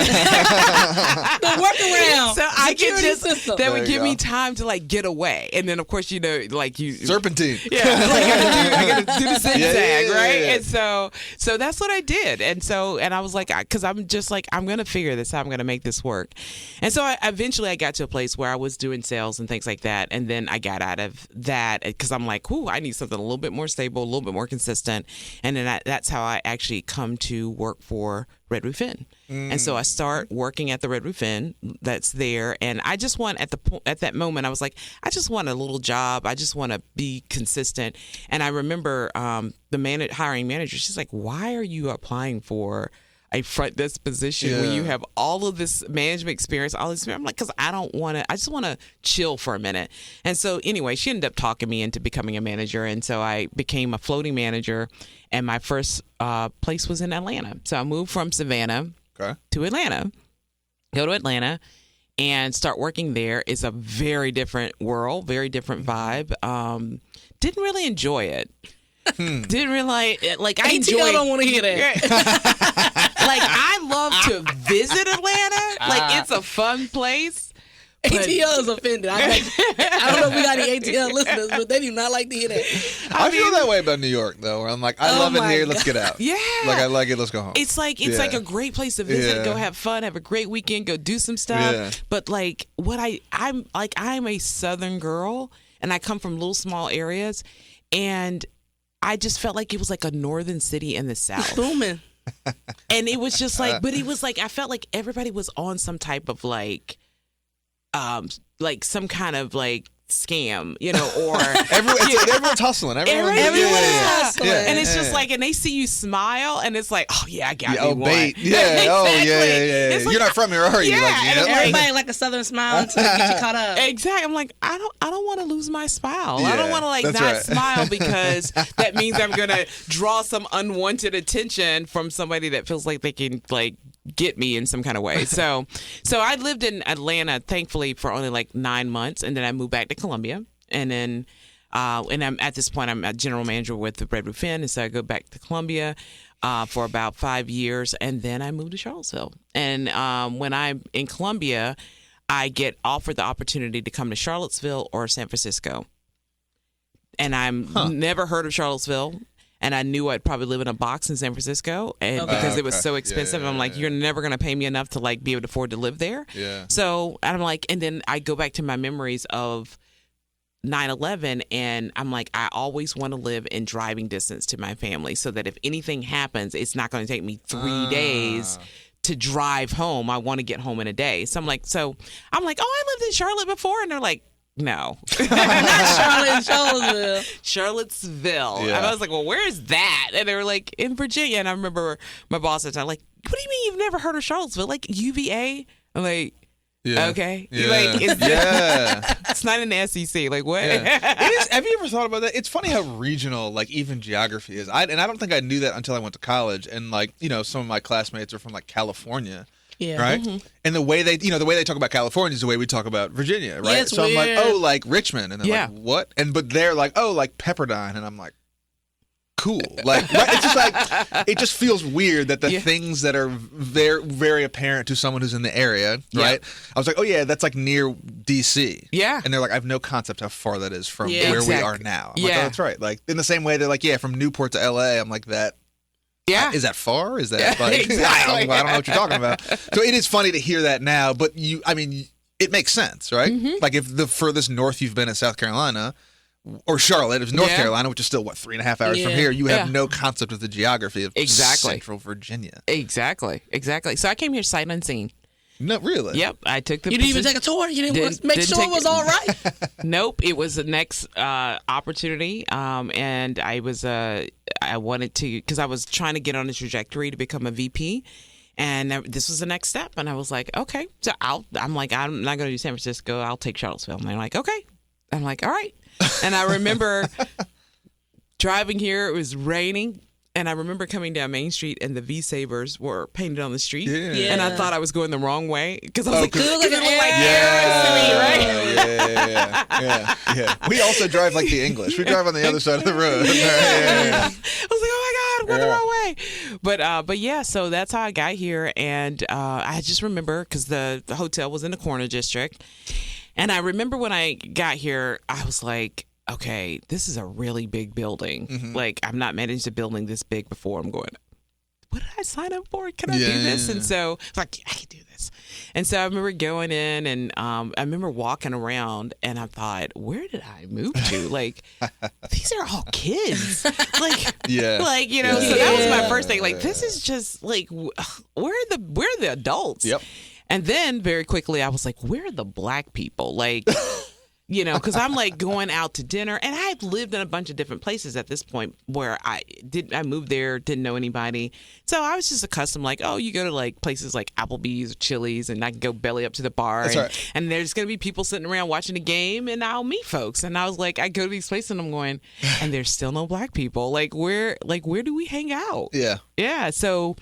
[SPEAKER 1] workaround.
[SPEAKER 2] So I could that would give me time to like get away. And then of course,
[SPEAKER 3] serpentine.
[SPEAKER 2] Yeah. I got to do the zigzag, right? Yeah. And so that's what I did. And I was like, because I'm just like, I'm going to figure this out. I'm going to make this work. And so eventually I got to a place where I was doing sales and things like that. And then I got out of that because I'm like, I need something a little bit more stable, a little bit more consistent. And then that's how I actually come to work for Red Roof Inn. And so I start working at the Red Roof Inn that's there. And I just want, at that moment, I was like, I just want a little job. I just want to be consistent. And I remember the hiring manager, she's like, why are you applying for a front desk position when you have all of this management experience, all this? I'm like, because I just want to chill for a minute. And so anyway, she ended up talking me into becoming a manager. And so I became a floating manager. And my first place was in Atlanta. So I moved from Savannah to Atlanta, go to Atlanta and start working there. It's a very different world, very different vibe. Didn't really enjoy it. Didn't really like. I enjoy.
[SPEAKER 1] I don't want to hear that.
[SPEAKER 2] Like, I love to visit Atlanta. Like, it's a fun place.
[SPEAKER 1] ATL is offended. I don't know if we got any ATL listeners, but they do not like to hear that.
[SPEAKER 3] I feel that way about New York, though. Where I'm like, I love it here. Let's get out.
[SPEAKER 2] Yeah.
[SPEAKER 3] Like, I like it. Let's go home.
[SPEAKER 2] It's like a great place to visit, go have fun, have a great weekend, go do some stuff.
[SPEAKER 3] Yeah.
[SPEAKER 2] But like, I'm a Southern girl, and I come from little small areas, and I just felt like it was like a northern city in the South.
[SPEAKER 1] Booming.
[SPEAKER 2] And it was just like, but it was like, I felt like everybody was on some type of like some kind of like scam, or
[SPEAKER 3] everyone's hustling. Everyone's
[SPEAKER 1] hustling.
[SPEAKER 2] And it's just like, and they see you smile, and it's like, oh yeah, I got you one.
[SPEAKER 3] Bait. Yeah.
[SPEAKER 2] Exactly.
[SPEAKER 3] Yeah.
[SPEAKER 2] Like,
[SPEAKER 3] you're not from here, are you?
[SPEAKER 2] Yeah.
[SPEAKER 1] Everybody like a Southern smile until they get you caught up.
[SPEAKER 2] Exactly. I'm like, I don't want to lose my smile.
[SPEAKER 3] Yeah,
[SPEAKER 2] I don't want to not
[SPEAKER 3] right.
[SPEAKER 2] smile because that means I'm gonna draw some unwanted attention from somebody that feels like they can like get me in some kind of way. So I lived in Atlanta, thankfully, for only like 9 months, and then I moved back to Columbia, and then and I'm at this point I'm a general manager with the Red Roof Inn, and so I go back to Columbia for about 5 years, and then I moved to Charlottesville. And when I'm in Columbia, I get offered the opportunity to come to Charlottesville or San Francisco, and I'm never heard of Charlottesville. And I knew I'd probably live in a box in San Francisco, and because it was so expensive, I'm like, you're never going to pay me enough to like be able to afford to live there.
[SPEAKER 3] Yeah.
[SPEAKER 2] So I'm like, and then I go back to my memories of 9/11, and I'm like, I always want to live in driving distance to my family, so that if anything happens, it's not going to take me 3 days to drive home. I want to get home in a day. So I'm like, oh, I lived in Charlotte before, and they're like, no.
[SPEAKER 1] Not Charlotte, Charlottesville.
[SPEAKER 2] Charlottesville.
[SPEAKER 3] Yeah.
[SPEAKER 2] And I was like, well, where is that? And they were like, in Virginia. And I remember my boss at the time, like, what do you mean you've never heard of Charlottesville? Like, UVA? I'm like, okay.
[SPEAKER 3] Yeah.
[SPEAKER 2] Like, it's not in the SEC. Like, what?
[SPEAKER 3] Yeah. It is. Have you ever thought about that? It's funny how regional, like, even geography is. And I don't think I knew that until I went to college. And, like, some of my classmates are from, like, California.
[SPEAKER 1] Yeah.
[SPEAKER 3] Right? Mm-hmm. And the way they talk about California is the way we talk about Virginia, right?
[SPEAKER 1] Yeah, it's
[SPEAKER 3] so
[SPEAKER 1] weird.
[SPEAKER 3] I'm like, oh, like Richmond. And they're like, what? But they're like, oh, like Pepperdine. And I'm like, cool. Like, right? It's just like, it just feels weird that the things that are very, very apparent to someone who's in the area, right? I was like, oh, yeah, that's like near D.C.
[SPEAKER 2] Yeah.
[SPEAKER 3] And they're like, I have no concept how far that is from
[SPEAKER 1] Yeah.
[SPEAKER 3] where we are now. I'm like, oh, that's right. Like, in the same way, they're like, yeah, from Newport to L.A., I'm like, that.
[SPEAKER 2] Yeah.
[SPEAKER 3] Is that far? Is that like
[SPEAKER 2] exactly.
[SPEAKER 3] I don't know what you're talking about. So it is funny to hear that now, but it makes sense, right?
[SPEAKER 2] Mm-hmm.
[SPEAKER 3] Like if the furthest north you've been in South Carolina or Charlotte, if it's North Carolina, which is still 3.5 hours from here, you have no concept of the geography of Central Virginia.
[SPEAKER 2] Exactly. So I came here sight unseen.
[SPEAKER 3] No, really?
[SPEAKER 2] Yep. I took the
[SPEAKER 1] You didn't even take a tour? You didn't make sure it was all right?
[SPEAKER 2] Nope. It was the next opportunity. And I wanted to, because I was trying to get on a trajectory to become a VP. And this was the next step. And I was like, okay. So I'm not going to do San Francisco. I'll take Charlottesville. And they're like, okay. I'm like, all right. And I remember driving here. It was raining. And I remember coming down Main Street, and the V-Sabers were painted on the street.
[SPEAKER 1] Yeah.
[SPEAKER 2] And I thought I was going the wrong way because I was like,
[SPEAKER 1] it looked like
[SPEAKER 3] Yeah. We also drive like the English. We drive on the other side of the road.
[SPEAKER 2] I was like, oh my God, went the wrong way. But yeah, so that's how I got here. And I just remember because the hotel was in the corner district. And I remember when I got here, I was like, okay, this is a really big building. Mm-hmm. Like, I've not managed a building this big before. I'm going, what did I sign up for? Can I do this? And so I was like, I can do this. And so I remember going in, and I remember walking around, and I thought, where did I move to? Like, these are all kids. Like,
[SPEAKER 3] Yeah.
[SPEAKER 2] like, you know, so that was my first thing. Like, this is just like, where are the adults?
[SPEAKER 3] Yep.
[SPEAKER 2] And then very quickly I was like, where are the black people? Like, you know, because I'm like going out to dinner, and I had lived in a bunch of different places at this point where I moved there, didn't know anybody. So I was just accustomed, like, oh, you go to like places like Applebee's or Chili's, and I can go belly up to the bar.
[SPEAKER 3] That's
[SPEAKER 2] and,
[SPEAKER 3] right.
[SPEAKER 2] and there's going to be people sitting around watching a game, and I'll meet folks. And I was like, I go to these places and I'm going, and there's still no black people. Where do we hang out?
[SPEAKER 3] Yeah.
[SPEAKER 2] Yeah. So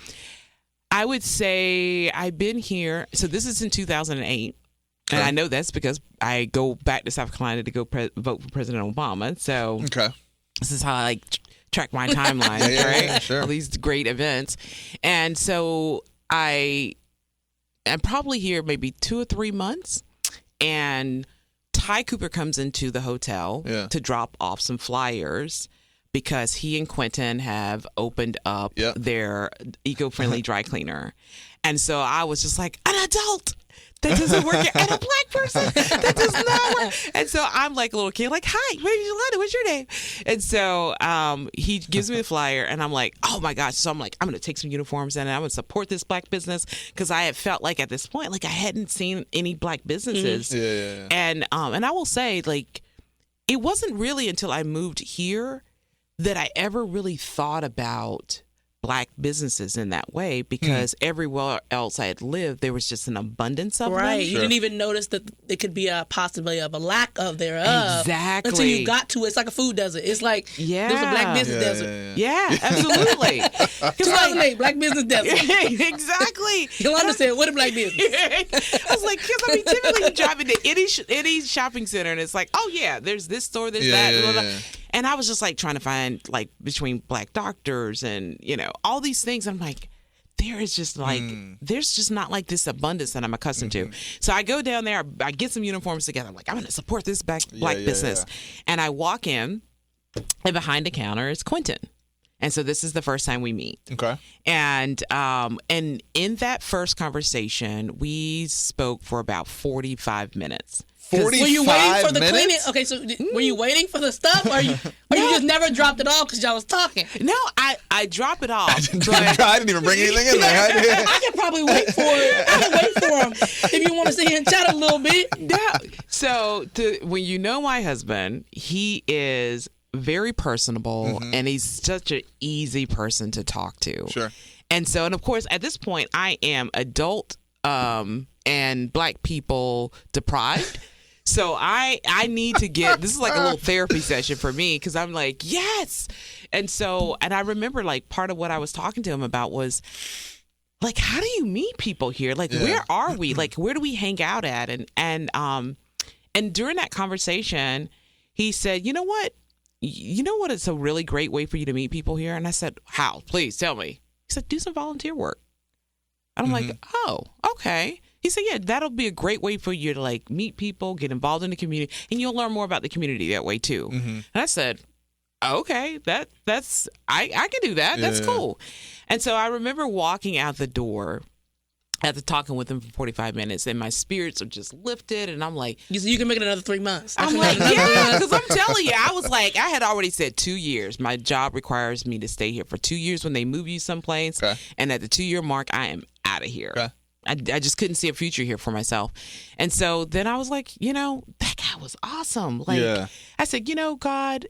[SPEAKER 2] I would say I've been here. So this is in 2008. And I know that's because I go back to South Carolina to go vote for President Obama. So this is how I like track my timeline, right?
[SPEAKER 3] Yeah, sure.
[SPEAKER 2] All these great events. And so I'm probably here maybe 2 or 3 months. And Ty Cooper comes into the hotel to drop off some flyers because he and Quentin have opened up their eco-friendly dry cleaner. And so I was just like, an adult that doesn't work here, and a black person that does not work. And so I'm like a little kid, like, hi, my name's Yolanda, what's your name? And so he gives me the flyer, and I'm like, oh my gosh. So I'm like, I'm going to take some uniforms and I'm going to support this black business, because I had felt like at this point, like I hadn't seen any black businesses.
[SPEAKER 3] Yeah.
[SPEAKER 2] And I will say, like, it wasn't really until I moved here that I ever really thought about black businesses in that way, because everywhere else I had lived, there was just an abundance of them.
[SPEAKER 1] Right. You didn't even notice that it could be a possibility of a lack of thereof.
[SPEAKER 2] Exactly.
[SPEAKER 1] Until you got to it. It's like a food desert. It's like there's a black business desert.
[SPEAKER 2] Yeah, absolutely.
[SPEAKER 1] 2008, black business desert.
[SPEAKER 2] Exactly.
[SPEAKER 1] Yolanda said, what a black business?
[SPEAKER 2] I was like, because I mean, typically you drive into any shopping center, and it's like, oh yeah, there's this store, there's that. Blah, blah, blah. And I was just like trying to find, like, between black doctors and, you know, all these things. I'm like, there is just like, there's just not like this abundance that I'm accustomed to. So I go down there, I get some uniforms together. I'm like, I'm going to support this black business. And I walk in, and behind the counter is Quentin. And so this is the first time we meet.
[SPEAKER 3] Okay.
[SPEAKER 2] And in that first conversation, we spoke for about 45 minutes.
[SPEAKER 3] 45
[SPEAKER 1] were you waiting for the
[SPEAKER 3] minutes?
[SPEAKER 1] cleaning? Okay, so were you waiting for the stuff, or you just never dropped it off because y'all was talking?
[SPEAKER 2] No, I drop it off.
[SPEAKER 3] I didn't even bring anything in there.
[SPEAKER 1] I could probably wait for it. I could wait for him if you want to sit here and chat a little bit.
[SPEAKER 2] Yeah. So when you know my husband, he is very personable, and he's such an easy person to talk to.
[SPEAKER 3] Sure.
[SPEAKER 2] And so, and of course, at this point, I am adult and black people deprived. So I need to get, this is like a little therapy session for me, because I'm like, yes. And so, and I remember, like, part of what I was talking to him about was, like, how do you meet people here? Like, where are we? Like, where do we hang out at? And during that conversation, he said, you know what? It's a really great way for you to meet people here? And I said, how? Please tell me. He said, do some volunteer work. And I'm like, oh, okay. He said, yeah, that'll be a great way for you to, like, meet people, get involved in the community, and you'll learn more about the community that way too. And I said, okay, that's I can do that. That's cool. And so I remember walking out the door after talking with him for 45 minutes, and my spirits are just lifted, and I'm like,
[SPEAKER 1] you can make it another 3 months.
[SPEAKER 2] I'm like, yeah, because I'm telling you, I was like, I had already said 2 years. My job requires me to stay here for 2 years when they move you someplace, and at the 2-year mark, I am out of here.
[SPEAKER 3] Okay.
[SPEAKER 2] I just couldn't see a future here for myself. And so then I was like, that guy was awesome. Like, I said, God,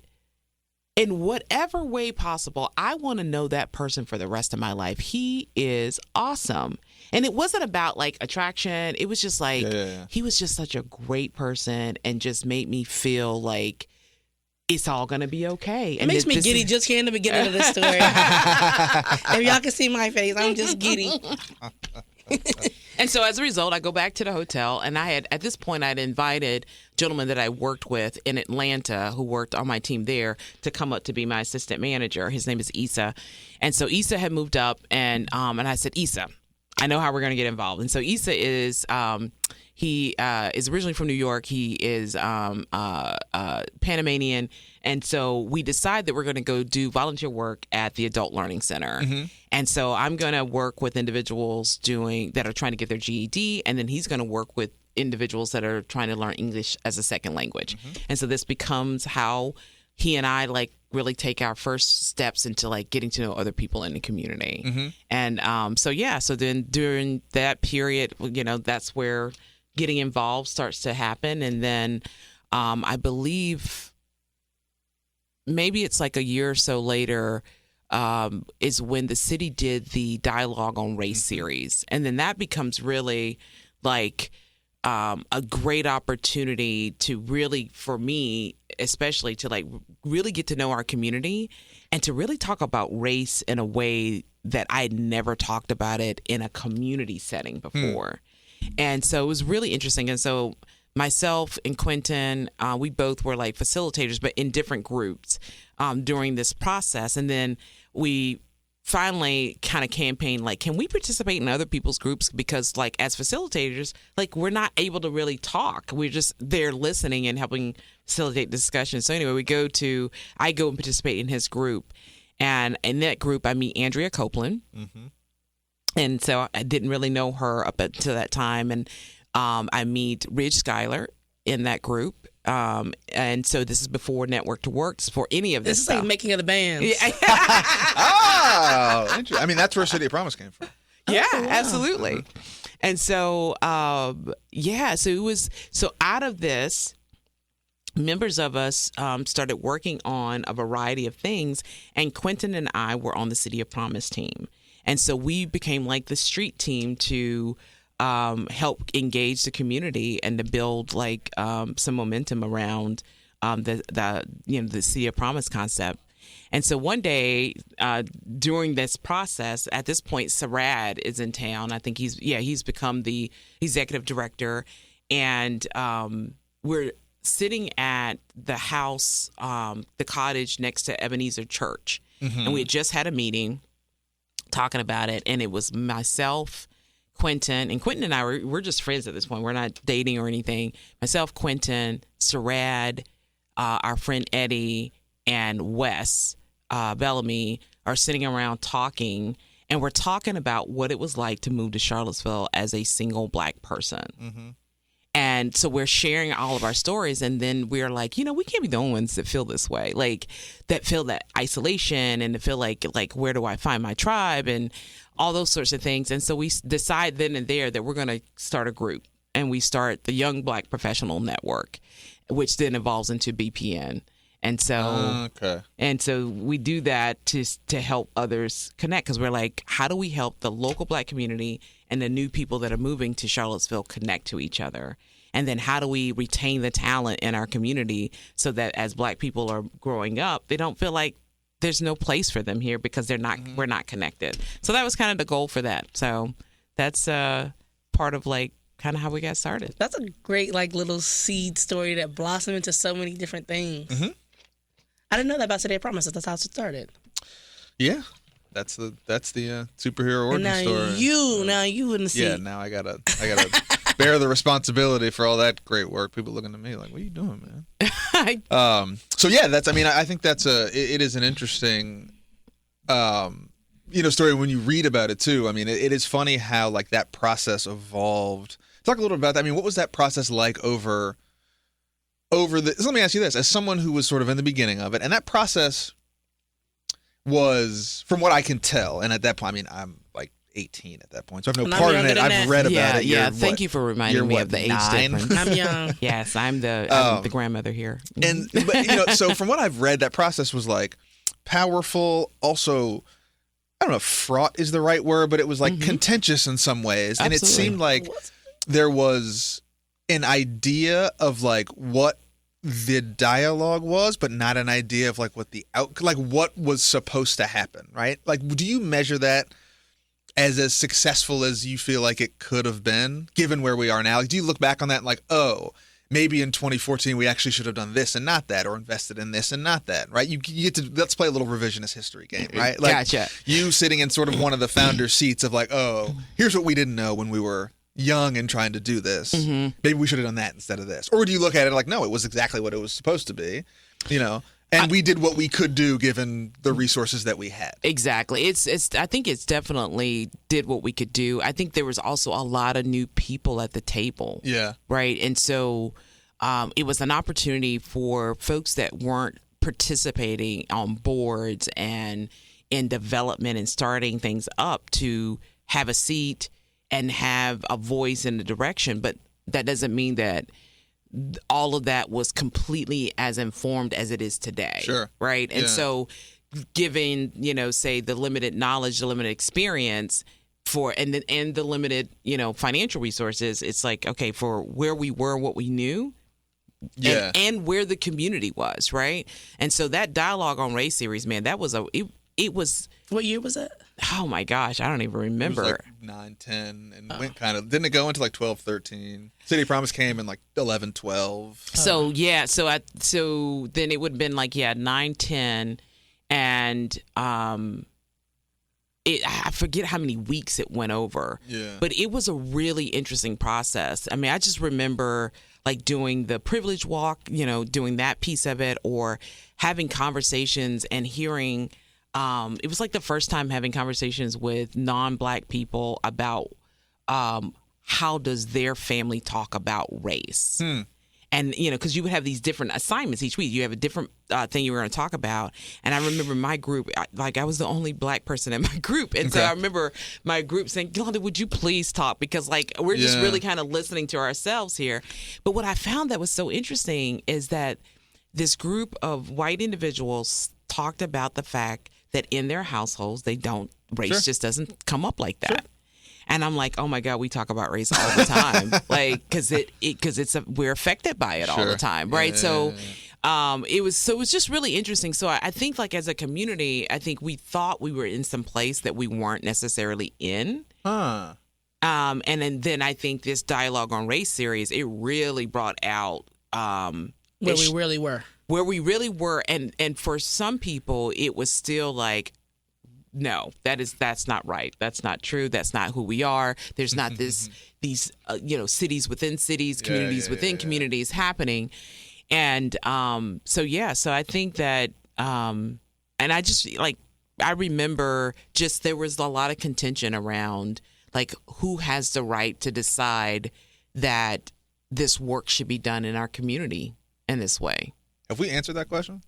[SPEAKER 2] in whatever way possible, I want to know that person for the rest of my life. He is awesome. And it wasn't about, like, attraction. It was just like, he was just such a great person, and just made me feel like it's all going to be okay.
[SPEAKER 1] It makes me giddy just hearing the beginning of this story. If y'all can see my face, I'm just giddy.
[SPEAKER 2] And so as a result, I go back to the hotel, and at this point, I'd invited a gentleman that I worked with in Atlanta who worked on my team there to come up to be my assistant manager. His name is Issa. And so Issa had moved up, and I said, Issa, I know how we're going to get involved. And so Issa is he is originally from New York. He is Panamanian. And so we decide that we're going to go do volunteer work at the Adult Learning Center. And so I'm going to work with individuals that are trying to get their GED, and then he's going to work with individuals that are trying to learn English as a second language. And so this becomes how he and I really take our first steps into getting to know other people in the community. And so then during that period, that's where getting involved starts to happen. And then I believe maybe it's a year or so later is when the city did the Dialogue on Race series. And then that becomes really a great opportunity to really, for me, especially to really get to know our community and to really talk about race in a way that I had never talked about it in a community setting before. And so it was really interesting. And so myself and Quentin, we both were facilitators, but in different groups during this process. And then we finally kind of campaigned, can we participate in other people's groups? Because as facilitators, we're not able to really talk. We're just there listening and helping facilitate discussion. So anyway, I go and participate in his group. And in that group, I meet Andrea Copeland. And so I didn't really know her up until that time. And I meet Ridge Schuyler in that group. And so this is before Network to Work, before any of this stuff.
[SPEAKER 1] This is making of the bands.
[SPEAKER 3] Oh, interesting. I mean, that's where City of Promise came from.
[SPEAKER 2] Yeah, absolutely. And so, so it was, out of this, members of us started working on a variety of things, and Quentin and I were on the City of Promise team. And so we became the street team to help engage the community and to build some momentum around the City of Promise concept. And so one day during this process, at this point, Sarad is in town. I think he's become the executive director, and we're sitting at the house, the cottage next to Ebenezer Church, and we had just had a meeting talking about it, and it was myself, Quentin, and Quentin and I we're just friends at this point. We're not dating or anything. Myself, Quentin, Sarad, our friend Eddie, and Wes Bellamy are sitting around talking, and we're talking about what it was like to move to Charlottesville as a single Black person. And so we're sharing all of our stories, and then we're we can't be the only ones that feel this way, that feel that isolation and to feel like where do I find my tribe and all those sorts of things. And so we decide then and there that we're going to start a group, and we start the Young Black Professional Network, which then evolves into BPN. And so, and so we do that to help others connect, because we're how do we help the local Black community and the new people that are moving to Charlottesville connect to each other? And then how do we retain the talent in our community so that as Black people are growing up, they don't feel like there's no place for them here because they're not, we're not connected. So that was kind of the goal for that. So that's part of kind of how we got started.
[SPEAKER 1] That's a great little seed story that blossomed into so many different things. I didn't know that about City of Promise. That's how it started.
[SPEAKER 3] Yeah, that's the superhero origin story.
[SPEAKER 1] Now you in the seat.
[SPEAKER 3] Yeah, now I gotta bear the responsibility for all that great work. People looking to me what are you doing, man? So yeah, I think that's it is an interesting story when you read about it too. I mean, it is funny how that process evolved. Talk a little about that. I mean, what was that process like over the? So let me ask you this: as someone who was sort of in the beginning of it, and that process was, from what I can tell, and at that point, I mean, I'm 18 at that point, so I have no part in it. I've read about it.
[SPEAKER 2] Yeah, thank you for reminding me of the age
[SPEAKER 3] 9?
[SPEAKER 2] difference.
[SPEAKER 1] I'm young.
[SPEAKER 2] Yes, I'm the grandmother here.
[SPEAKER 3] And but so from what I've read, that process was powerful, also, I don't know if fraught is the right word, but it was contentious in some ways.
[SPEAKER 2] Absolutely.
[SPEAKER 3] And it seemed like there was an idea of what the dialogue was, but not an idea of what the what was supposed to happen, right? Do you measure that as successful as you feel like it could have been, given where we are now? Do you look back on that and maybe in 2014 we actually should have done this and not that, or invested in this and not that, right? You get to, let's play a little revisionist history game, right? Like
[SPEAKER 2] Gotcha.
[SPEAKER 3] You sitting in sort of one of the founder seats of like, oh, here's what we didn't know when we were young and trying to do this. Maybe we should have done that instead of this. Or do you look at it like, no, it was exactly what it was supposed to be, and we did what we could do given the resources that we had.
[SPEAKER 2] Exactly. I think it's definitely did what we could do. I think there was also a lot of new people at the table.
[SPEAKER 3] Yeah.
[SPEAKER 2] Right. And so it was an opportunity for folks that weren't participating on boards and in development and starting things up to have a seat and have a voice in the direction. But that doesn't mean that all of that was completely as informed as it is today.
[SPEAKER 3] Sure.
[SPEAKER 2] Right. And
[SPEAKER 3] Yeah.
[SPEAKER 2] so given, say the limited knowledge, the limited experience and the limited, financial resources, it's like, okay, for where we were, what we knew,
[SPEAKER 3] Yeah.
[SPEAKER 2] and where the community was. Right. And so that dialogue on race series, man, that was it was.
[SPEAKER 1] What year was it?
[SPEAKER 2] Oh my gosh, I don't even remember.
[SPEAKER 3] It was like 9, 10, and went kind of, didn't it go into like 12, 13? City of Promise came in like 11, 12.
[SPEAKER 2] So yeah, so then it would have been like 9, 10, and I forget how many weeks it went over.
[SPEAKER 3] Yeah.
[SPEAKER 2] But it was a really interesting process. I mean, I just remember like doing the privilege walk, doing that piece of it, or having conversations and hearing. It was like the first time having conversations with non-Black people about how does their family talk about race. And, because you would have these different assignments each week. You have a different thing you were going to talk about. And I remember my group, I was the only Black person in my group. And so I remember my group saying, Yolunda, would you please talk? Because, we're just really kind of listening to ourselves here. But what I found that was so interesting is that this group of white individuals talked about the fact that in their households, race just doesn't come up like that. Sure. And I'm like, oh my God, we talk about race all the time, because we're affected by it all the time, right? It was just really interesting. So I think as a community, I think we thought we were in some place that we weren't necessarily in. And then I think this dialogue on race series, it really brought out
[SPEAKER 1] where we really were.
[SPEAKER 2] Where we really were, and for some people, it was still like, no, that's not right. That's not true. That's not who we are. There's not these cities within cities, communities within communities happening, and so I think that, and I just I remember just there was a lot of contention around who has the right to decide that this work should be done in our community in this way.
[SPEAKER 3] Have we answered that question?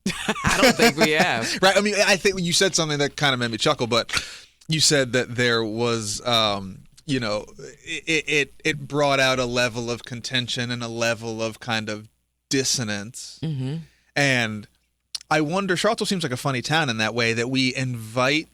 [SPEAKER 2] I don't think we have.
[SPEAKER 3] Right. I mean, I think you said something that kind of made me chuckle, but you said that there was, it brought out a level of contention and a level of kind of dissonance. Mm-hmm. And I wonder, Charlottesville seems like a funny town in that way, that we invite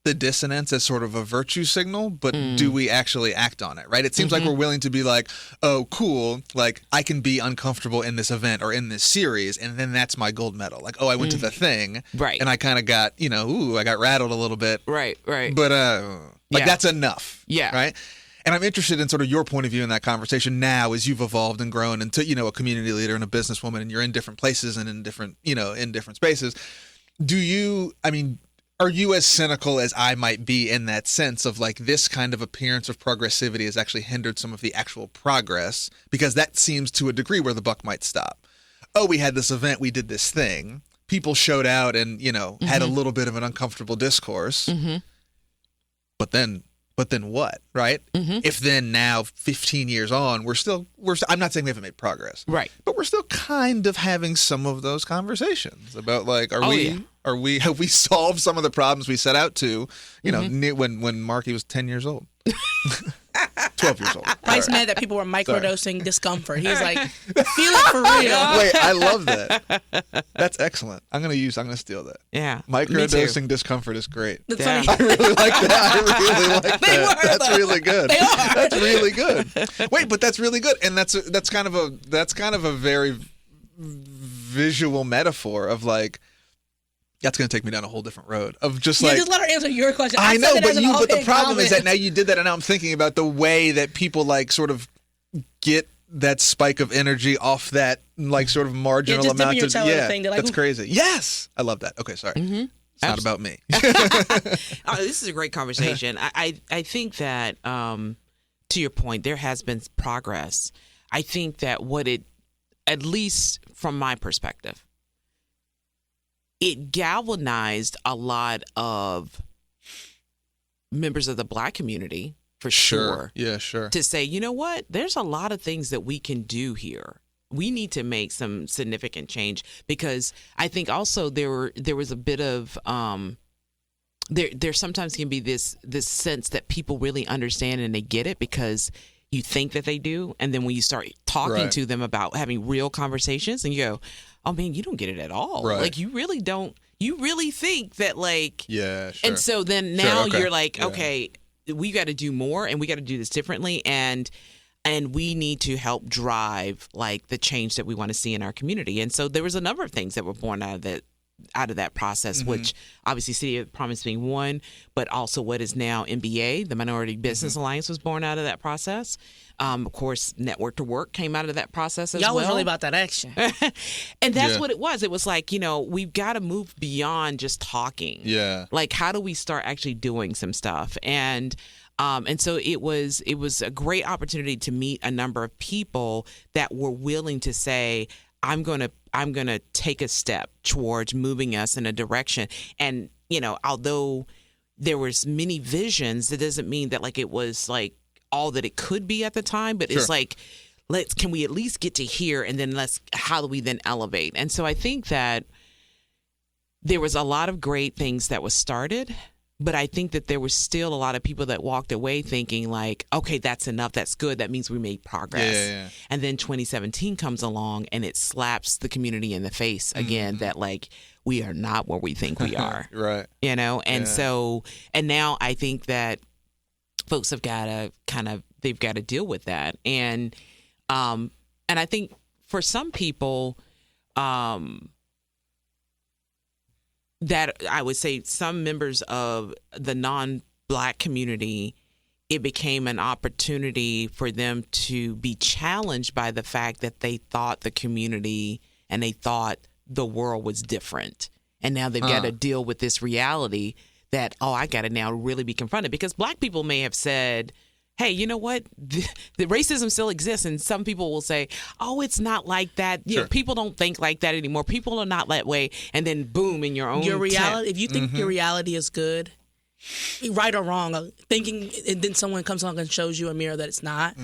[SPEAKER 3] the dissonance as sort of a virtue signal, but do we actually act on it, right? It seems like we're willing to be like, oh, cool, I can be uncomfortable in this event or in this series, and then that's my gold medal. I went to the thing,
[SPEAKER 2] right,
[SPEAKER 3] and I kind of got, I got rattled a little bit.
[SPEAKER 2] Right.
[SPEAKER 3] But, that's enough.
[SPEAKER 2] Yeah.
[SPEAKER 3] Right? And I'm interested in sort of your point of view in that conversation now as you've evolved and grown into, a community leader and a businesswoman, and you're in different places and in different, in different spaces. Are you as cynical as I might be in that sense of this kind of appearance of progressivity has actually hindered some of the actual progress? Because that seems to a degree where the buck might stop. Oh, we had this event, we did this thing. People showed out and, had a little bit of an uncomfortable discourse. Mm-hmm. But then what, right? Mm-hmm. If then now 15 years on, we're still I'm not saying we haven't made progress.
[SPEAKER 2] Right.
[SPEAKER 3] But we're still kind of having some of those conversations about have we solved some of the problems we set out to, when Marky was 10 years old? 12 years old.
[SPEAKER 1] Price mad that people were microdosing discomfort. He was like, feel it for real.
[SPEAKER 3] Wait, I love that. That's excellent. I'm going to steal that.
[SPEAKER 2] Yeah.
[SPEAKER 3] Microdosing discomfort is great.
[SPEAKER 1] That's
[SPEAKER 2] funny.
[SPEAKER 3] I really like that. That's really good.
[SPEAKER 1] They are.
[SPEAKER 3] That's really good. Wait, but that's really good. And that's kind of a very visual metaphor of that's going to take me down a whole different road of just
[SPEAKER 1] just let her answer your question.
[SPEAKER 3] I know, but the problem
[SPEAKER 1] comment.
[SPEAKER 3] is that now you did that, and now I'm thinking about the way that people sort of get that spike of energy off that like sort of marginal
[SPEAKER 1] just
[SPEAKER 3] amount of
[SPEAKER 1] thing that, like,
[SPEAKER 3] that's crazy. Yes, I love that. Okay, sorry. It's not about me.
[SPEAKER 2] This is a great conversation. I think that to your point, there has been progress. I think that at least from my perspective, it galvanized a lot of members of the Black community, for sure.
[SPEAKER 3] Yeah, sure.
[SPEAKER 2] To say, you know what? There's a lot of things that we can do here. We need to make some significant change, because I think also there was a bit of there sometimes can be this sense that people really understand and they get it because you think that they do, and then when you start talking to them about having real conversations, and you go, oh man, you don't get it at all.
[SPEAKER 3] Right.
[SPEAKER 2] Like you really don't. You really think that, like,
[SPEAKER 3] yeah, sure.
[SPEAKER 2] And so then now you're like,
[SPEAKER 3] Yeah.
[SPEAKER 2] okay, we got to do more, and we got to do this differently, and we need to help drive like the change that we want to see in our community. And so there was a number of things that were born out of that process, which obviously City of Promise being one, but also what is now MBA, the Minority Business Alliance, was born out of that process. Of course, Network to Work came out of that process as well.
[SPEAKER 1] Y'all was really about that action.
[SPEAKER 2] And that's what it was. It was like, we've got to move beyond just talking.
[SPEAKER 3] Yeah.
[SPEAKER 2] Like, how do we start actually doing some stuff? And so it was a great opportunity to meet a number of people that were willing to say, I'm gonna take a step towards moving us in a direction. And although there was many visions, it doesn't mean that like it was like all that it could be at the time. But it's like, can we at least get to here, and then how do we then elevate? And so I think that there was a lot of great things that was started. But I think that there was still a lot of people that walked away thinking like, okay, that's enough. That's good. That means we made progress.
[SPEAKER 3] Yeah. And
[SPEAKER 2] then 2017 comes along and it slaps the community in the face again that like, we are not where we think we are.
[SPEAKER 3] Right.
[SPEAKER 2] And so, and now I think that folks have got to they've got to deal with that. And I think for some people, that I would say some members of the non-Black community, it became an opportunity for them to be challenged by the fact that they thought the community and they thought the world was different. And now they've got to deal with this reality that, I got to now really be confronted. Because Black people may have said, hey, you know what? The racism still exists. And some people will say, oh, it's not like that. You know, people don't think like that anymore. People are not that way. And then boom, in your own
[SPEAKER 1] reality. If you think your reality is good, right or wrong, thinking, and then someone comes along and shows you a mirror that it's not,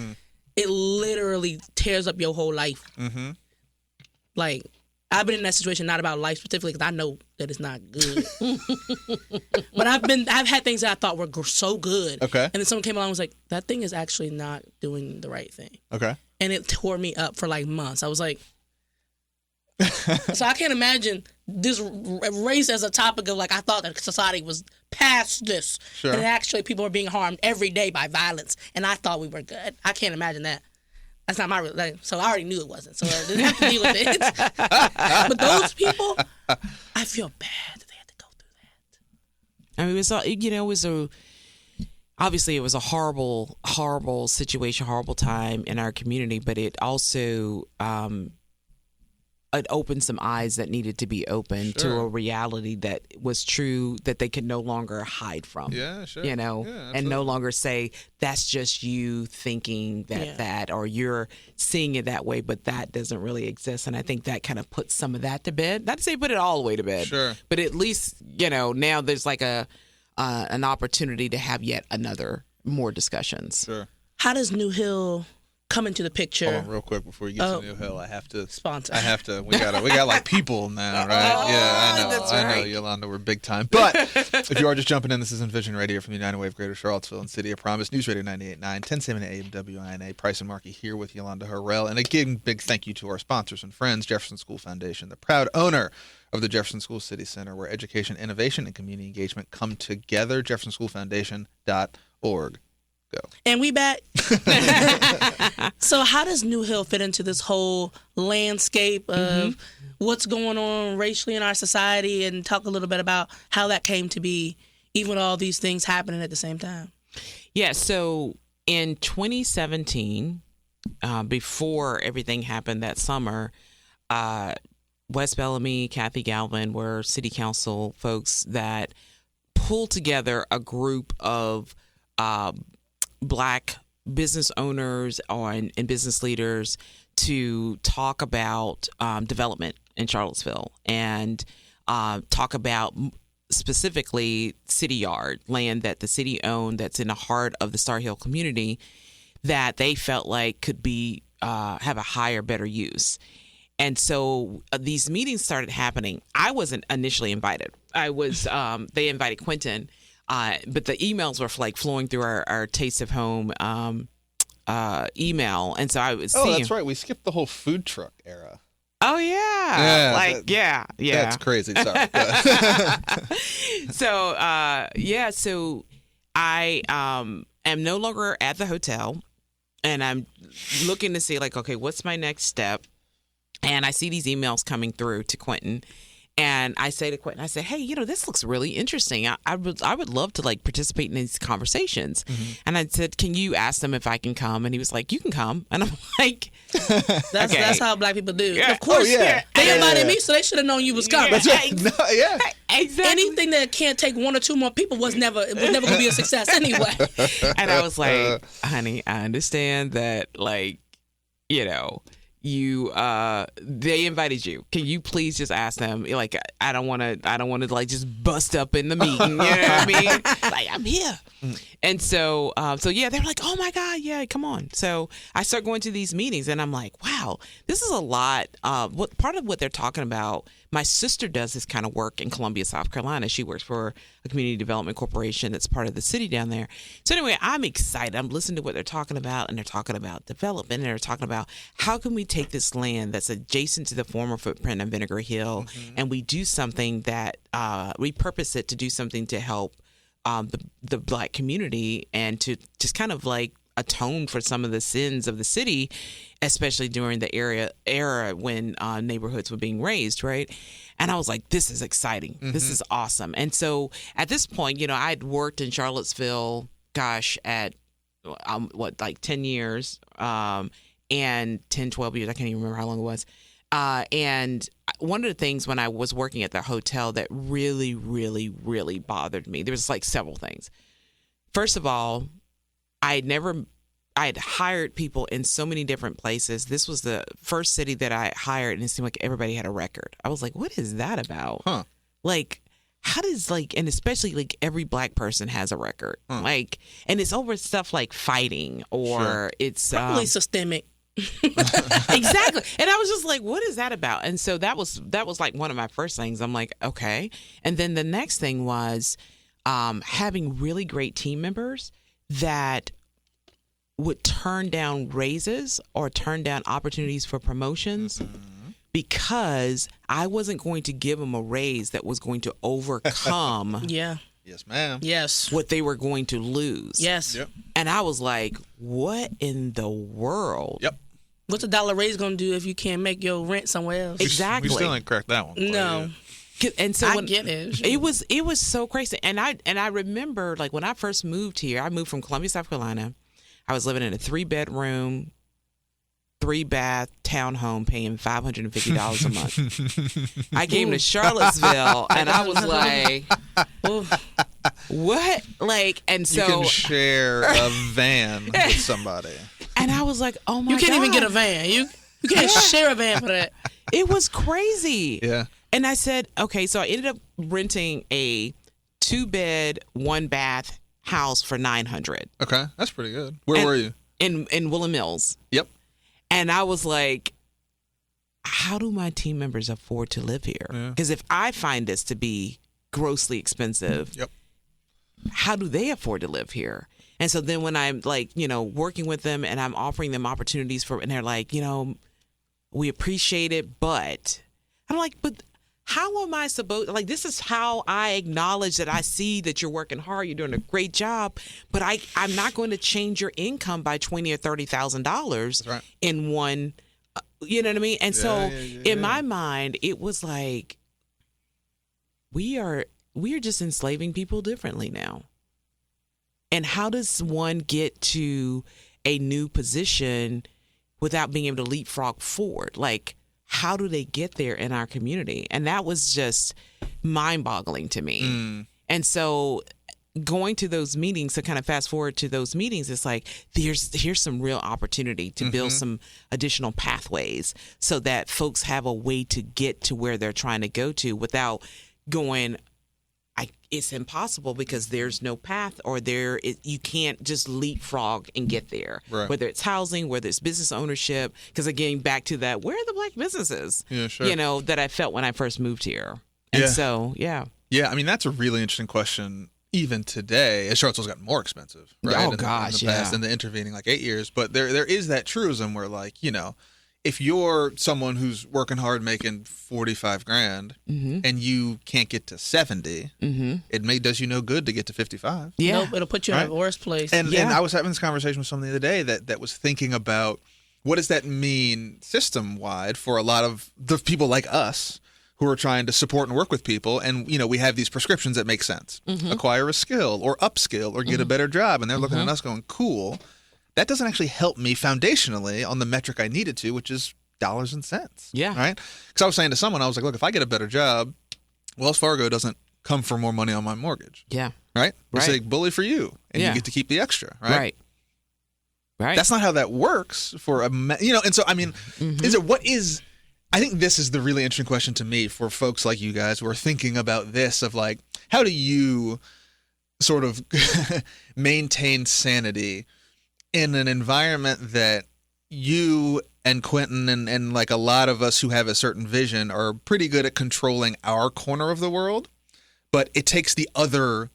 [SPEAKER 1] it literally tears up your whole life. Like, I've been in that situation, not about life specifically, because I know that it's not good. But I've had things that I thought were so good.
[SPEAKER 3] Okay.
[SPEAKER 1] And then someone came along and was like, that thing is actually not doing the right thing.
[SPEAKER 3] Okay.
[SPEAKER 1] And it tore me up for like months. I was like, so I can't imagine this race as a topic of like, I thought that society was past this.
[SPEAKER 3] Sure.
[SPEAKER 1] And actually people are being harmed every day by violence. And I thought we were good. I can't imagine that. That's not my real life. So I already knew it wasn't. So I didn't have to deal with it. But those people, I feel bad that they had to go through that.
[SPEAKER 2] I mean, obviously it was a horrible, horrible situation, horrible time in our community, but it also, it opened some eyes that needed to be opened to a reality that was true, that they could no longer hide from.
[SPEAKER 3] Yeah, sure.
[SPEAKER 2] And no longer say, that's just you thinking that, or you're seeing it that way, but that doesn't really exist. And I think that kind of puts some of that to bed. Not to say put it all the way to bed.
[SPEAKER 3] Sure.
[SPEAKER 2] But at least, now there's like an opportunity to have yet another more discussions.
[SPEAKER 3] Sure.
[SPEAKER 1] How does New Hill come into the picture?
[SPEAKER 3] Hold on real quick before you get to New Hill. I have to
[SPEAKER 1] sponsor.
[SPEAKER 3] We got like people now, right? Yeah, I know.
[SPEAKER 2] That's
[SPEAKER 3] I know,
[SPEAKER 2] right.
[SPEAKER 3] Yolanda, we're big time. But if you are just jumping in, this is Envision Radio from the United Way of Greater Charlottesville and City of Promise, News Radio 98.9, 1070 AM WINA. Price and Markey here with Yolanda Harrell. And again, big thank you to our sponsors and friends, Jefferson School Foundation, the proud owner of the Jefferson School City Center, where education, innovation, and community engagement come together. JeffersonSchoolFoundation.org. Go.
[SPEAKER 1] And we back. So how does New Hill fit into this whole landscape of what's going on racially in our society, and talk a little bit about how that came to be, even with all these things happening at the same time?
[SPEAKER 2] Yeah, so in 2017, before everything happened that summer, Wes Bellamy, Kathy Galvin were city council folks that pulled together a group of Black business owners and business leaders to talk about development in Charlottesville and talk about specifically City Yard, land that the city owned that's in the heart of the Star Hill community that they felt like could be have a higher, better use. And so these meetings started happening. I wasn't initially invited. I was they invited Quentin, but the emails were like flowing through our Taste of Home email, and so I was.
[SPEAKER 3] Oh, that's right. We skipped the whole food truck era.
[SPEAKER 2] Oh yeah, yeah.
[SPEAKER 3] That's crazy. Sorry.
[SPEAKER 2] So so I am no longer at the hotel, and I'm looking to see like, okay, what's my next step? And I see these emails coming through to Quentin, and I say to Quentin, I say, hey, this looks really interesting. I would love to like participate in these conversations. Mm-hmm. And I said, can you ask them if I can come? And he was like, you can come. And I'm like,
[SPEAKER 1] that's how Black people do.
[SPEAKER 2] Yeah.
[SPEAKER 1] Of course,
[SPEAKER 3] yeah.
[SPEAKER 1] They invited me, so they should have known you was coming.
[SPEAKER 3] That's right. No, yeah.
[SPEAKER 2] Exactly.
[SPEAKER 1] Anything that can't take one or two more people was never going to be a success anyway.
[SPEAKER 2] And I was like, honey, I understand that, like, they invited you. Can you please just ask them? Like, I don't want to like just bust up in the meeting. You know what I mean? Like, I'm here. And so yeah, they're like, oh my God, yeah, come on. So I start going to these meetings, and I'm like, wow, this is a lot. What part of what they're talking about? My sister does this kind of work in Columbia, South Carolina. She works for a community development corporation that's part of the city down there. So anyway, I'm excited. I'm listening to what they're talking about, and they're talking about development, and they're talking about how can we take this land that's adjacent to the former footprint of Vinegar Hill, mm-hmm. and we do something that repurpose it to do something to help the Black community and to just kind of like atone for some of the sins of the city, especially during the era when neighborhoods were being razed, right? And I was like, this is exciting. Mm-hmm. This is awesome. And so at this point, I'd worked in Charlottesville, at 10 years, and 10, 12 years. I can't even remember how long it was. And one of the things when I was working at the hotel that really, really, really bothered me, there was like several things. First of all, I had hired people in so many different places. This was the first city that I hired, and it seemed like everybody had a record. I was like, what is that about? Huh. Like, how does and especially like every Black person has a record. Huh. Like, and it's over stuff like fighting or it's
[SPEAKER 1] probably systemic.
[SPEAKER 2] Exactly. And I was just like, what is that about? And so that was like one of my first things. I'm like, okay. And then the next thing was having really great team members that would turn down raises or turn down opportunities for promotions because I wasn't going to give them a raise that was going to overcome
[SPEAKER 1] yeah.
[SPEAKER 3] Yes, ma'am.
[SPEAKER 1] Yes.
[SPEAKER 2] what they were going to lose.
[SPEAKER 1] Yes.
[SPEAKER 3] Yep.
[SPEAKER 2] And I was like, what in the world?
[SPEAKER 3] Yep.
[SPEAKER 1] What's a dollar raise going to do if you can't make your rent somewhere else?
[SPEAKER 2] Exactly.
[SPEAKER 3] We still ain't cracked that one.
[SPEAKER 1] No.
[SPEAKER 2] And so
[SPEAKER 1] I get it.
[SPEAKER 2] It was so crazy. And I remember like when I first moved here, I moved from Columbia, South Carolina. I was living in a 3-bedroom, 3-bath townhome paying $550 a month. I came to Charlottesville and I was like, what? Like, and so
[SPEAKER 3] you can share a van with somebody.
[SPEAKER 2] And I was like, oh my God.
[SPEAKER 1] You can't even get a van. You can't share a van for that.
[SPEAKER 2] It was crazy.
[SPEAKER 3] Yeah.
[SPEAKER 2] And I said, okay, so I ended up renting a 2-bed, 1-bath house for $900.
[SPEAKER 3] Okay, that's pretty good. Where were you?
[SPEAKER 2] In Willow Mills.
[SPEAKER 3] Yep.
[SPEAKER 2] And I was like, how do my team members afford to live here? Because if I find this to be grossly expensive,
[SPEAKER 3] yep.
[SPEAKER 2] How do they afford to live here? And so then when I'm like, working with them and I'm offering them opportunities and they're like, we appreciate it, but I'm like, but how am I supposed, like, this is how I acknowledge that I see that you're working hard, you're doing a great job, but I'm not going to change your income by $20,000 or $30,000 in one, you know what I mean? And so in my mind, it was like, we are just enslaving people differently now. And how does one get to a new position without being able to leapfrog forward. Like, how do they get there in our community? And that was just mind-boggling to me. And so going to those meetings, to kind of fast forward to those meetings, it's like, here's some real opportunity to build some additional pathways so that folks have a way to get to where they're trying to go to without going, it's impossible because there's no path, or you can't just leapfrog and get there.
[SPEAKER 3] Right.
[SPEAKER 2] Whether it's housing, whether it's business ownership, because again, back to that, where are the Black businesses?
[SPEAKER 3] Yeah, sure.
[SPEAKER 2] That I felt when I first moved here. And so, yeah.
[SPEAKER 3] Yeah, I mean, that's a really interesting question. Even today, as Charlottesville's gotten more expensive, right?
[SPEAKER 2] Oh,
[SPEAKER 3] in the
[SPEAKER 2] gosh,
[SPEAKER 3] past, in the intervening like 8 years. But there is that truism where, like, if you're someone who's working hard making $45,000 and you can't get to 70, it does you no good to get to 55.
[SPEAKER 1] Yeah, nope, it'll put you in a worse place.
[SPEAKER 3] And I was having this conversation with someone the other day that was thinking about what does that mean system wide for a lot of the people like us who are trying to support and work with people, and we have these prescriptions that make sense. Acquire a skill or upskill or get a better job, and they're looking at us going, cool. That doesn't actually help me foundationally on the metric I needed to, which is dollars and cents.
[SPEAKER 2] Yeah.
[SPEAKER 3] Right? Because I was saying to someone, I was like, look, if I get a better job, Wells Fargo doesn't come for more money on my mortgage.
[SPEAKER 2] Yeah.
[SPEAKER 3] Right? They
[SPEAKER 2] Right.
[SPEAKER 3] say, bully for you, and you get to keep the extra. Right?
[SPEAKER 2] Right.
[SPEAKER 3] That's not how that works for and so, I mean, I think this is the really interesting question to me for folks like you guys who are thinking about this of like, how do you sort of maintain sanity in an environment that you and Quentin and like a lot of us who have a certain vision are pretty good at controlling our corner of the world, but it takes the other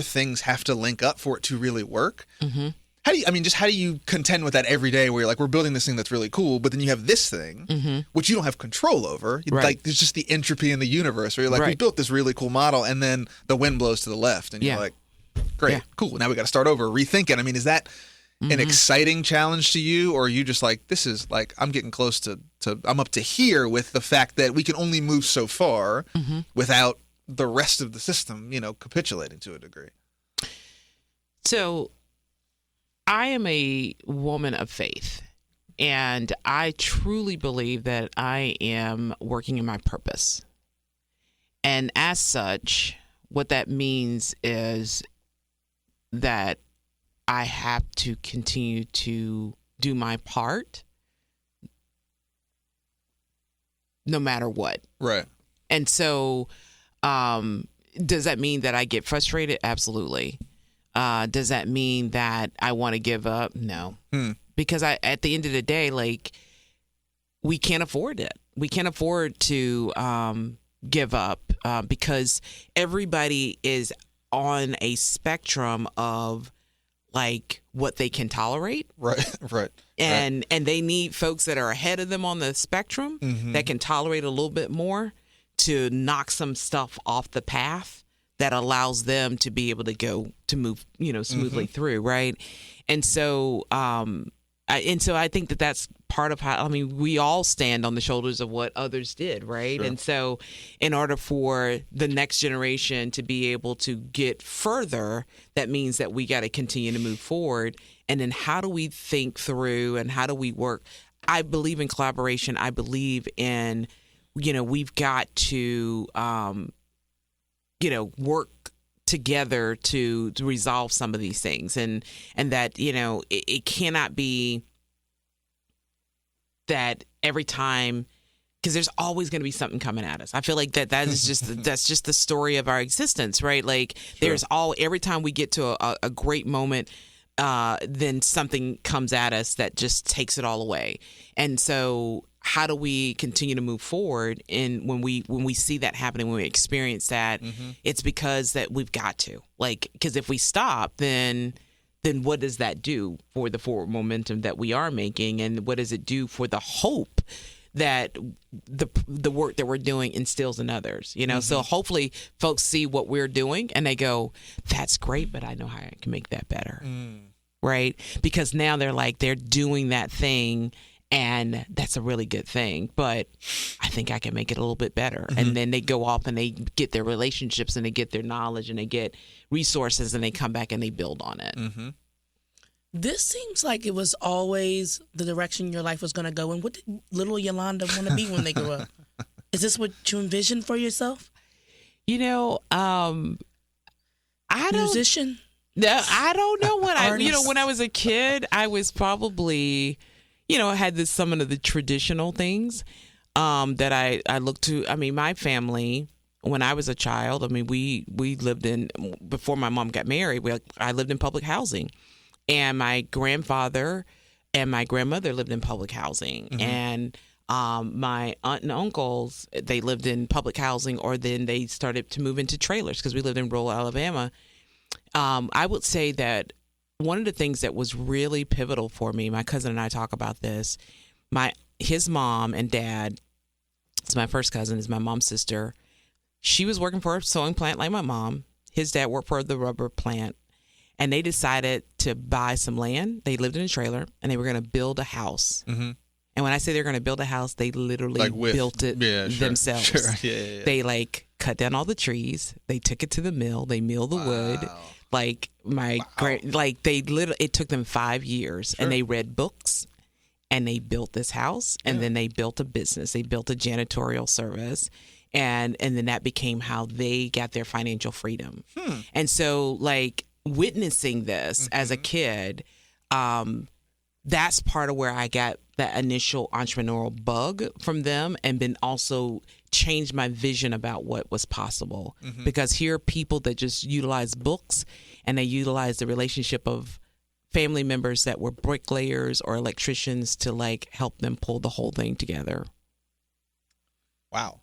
[SPEAKER 3] things have to link up for it to really work. How do you contend with that every day where you're like, we're building this thing that's really cool, but then you have this thing, which you don't have control over.
[SPEAKER 2] Right.
[SPEAKER 3] Like, there's just the entropy in the universe where you're like, we built this really cool model, and then the wind blows to the left, and you're like, great, cool, now we got to start over, rethink it. I mean, is that an exciting challenge to you, or are you just like, this is like, I'm getting close to I'm up to here with the fact that we can only move so far without the rest of the system, capitulating to a degree?
[SPEAKER 2] So I am a woman of faith, and I truly believe that I am working in my purpose. And as such, what that means is that I have to continue to do my part no matter what.
[SPEAKER 3] Right.
[SPEAKER 2] And so does that mean that I get frustrated? Absolutely. Does that mean that I want to give up? No. Because at the end of the day, like, we can't afford it. We can't afford to give up because everybody is on a spectrum of like what they can tolerate.
[SPEAKER 3] Right.
[SPEAKER 2] And they need folks that are ahead of them on the spectrum that can tolerate a little bit more to knock some stuff off the path that allows them to be able to move, smoothly through. Right. And so, I think that that's part of how, we all stand on the shoulders of what others did. Right. Sure. And so in order for the next generation to be able to get further, that means that we got to continue to move forward. And then how do we think through and how do we work? I believe in collaboration. I believe in, we've got to, work together to resolve some of these things, and that it cannot be that every time, because there's always going to be something coming at us. I feel like that is just that's just the story of our existence, right? Like there's every time we get to a great moment, then something comes at us that just takes it all away. And so how do we continue to move forward? And when we see that happening, when we experience that, it's because that we've got to, because if we stop, then what does that do for the forward momentum that we are making? And what does it do for the hope that the work that we're doing instills in others? So hopefully folks see what we're doing and they go, that's great, but I know how I can make that better. Right? Because now they're doing that thing, and that's a really good thing, but I think I can make it a little bit better. And then they go off and they get their relationships and they get their knowledge and they get resources and they come back and they build on it.
[SPEAKER 1] This seems like it was always the direction your life was going to go in. What did little Yolanda want to be when they grew up? Is this what you envisioned for yourself?
[SPEAKER 2] You know, I don't.
[SPEAKER 1] Musician?
[SPEAKER 2] No, I don't know when
[SPEAKER 1] Artist?
[SPEAKER 2] when I was a kid, I was probably, had some of the traditional things that I looked to. I mean, my family, when I was a child, I mean, we lived before my mom got married, I lived in public housing. And my grandfather and my grandmother lived in public housing. Mm-hmm. And my aunt and uncles, they lived in public housing, or then they started to move into trailers because we lived in rural Alabama. I would say that one of the things that was really pivotal for me, my cousin and I talk about this, his mom and dad, it's my first cousin, is my mom's sister. She was working for a sewing plant like my mom. His dad worked for the rubber plant. And they decided to buy some land. They lived in a trailer, and they were going to build a house. Mm-hmm. And when I say they're going to build a house, they literally built it themselves. Sure. Yeah. They cut down all the trees. They took it to the mill. They milled the wood. It took them 5 years, and they read books, and they built this house, and then they built a business. They built a janitorial service. And then that became how they got their financial freedom. And so, witnessing this as a kid, that's part of where I got that initial entrepreneurial bug from them, and then also changed my vision about what was possible. Mm-hmm. Because here are people that just utilize books, and they utilize the relationship of family members that were bricklayers or electricians to help them pull the whole thing together.
[SPEAKER 3] Wow.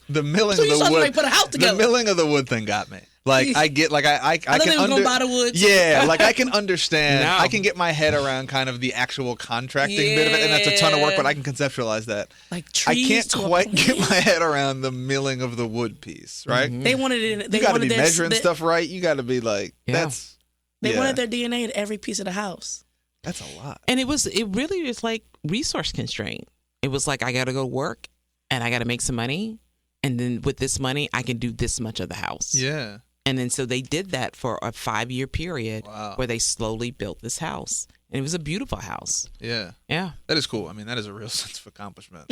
[SPEAKER 3] The milling of the wood.
[SPEAKER 1] Put a house together.
[SPEAKER 3] The milling of the wood thing got me. I get, I can
[SPEAKER 1] gonna buy the wood.
[SPEAKER 3] Yeah, I can understand. No. I can get my head around kind of the actual contracting bit of it, and that's a ton of work, but I can conceptualize that.
[SPEAKER 1] Trees.
[SPEAKER 3] I can't quite get my head around the milling of the wood piece, right?
[SPEAKER 1] Mm-hmm. They wanted it.
[SPEAKER 3] You got to be measuring stuff right. You got to be that's.
[SPEAKER 1] They wanted their DNA in every piece of the house.
[SPEAKER 3] That's a lot.
[SPEAKER 2] And it really was resource constraint. It was I got to go to work, and I got to make some money. And then with this money, I can do this much of the house. Yeah. And then so they did that for a 5-year period where they slowly built this house. And it was a beautiful house. Yeah. Yeah.
[SPEAKER 3] That is cool. I mean, that is a real sense of accomplishment.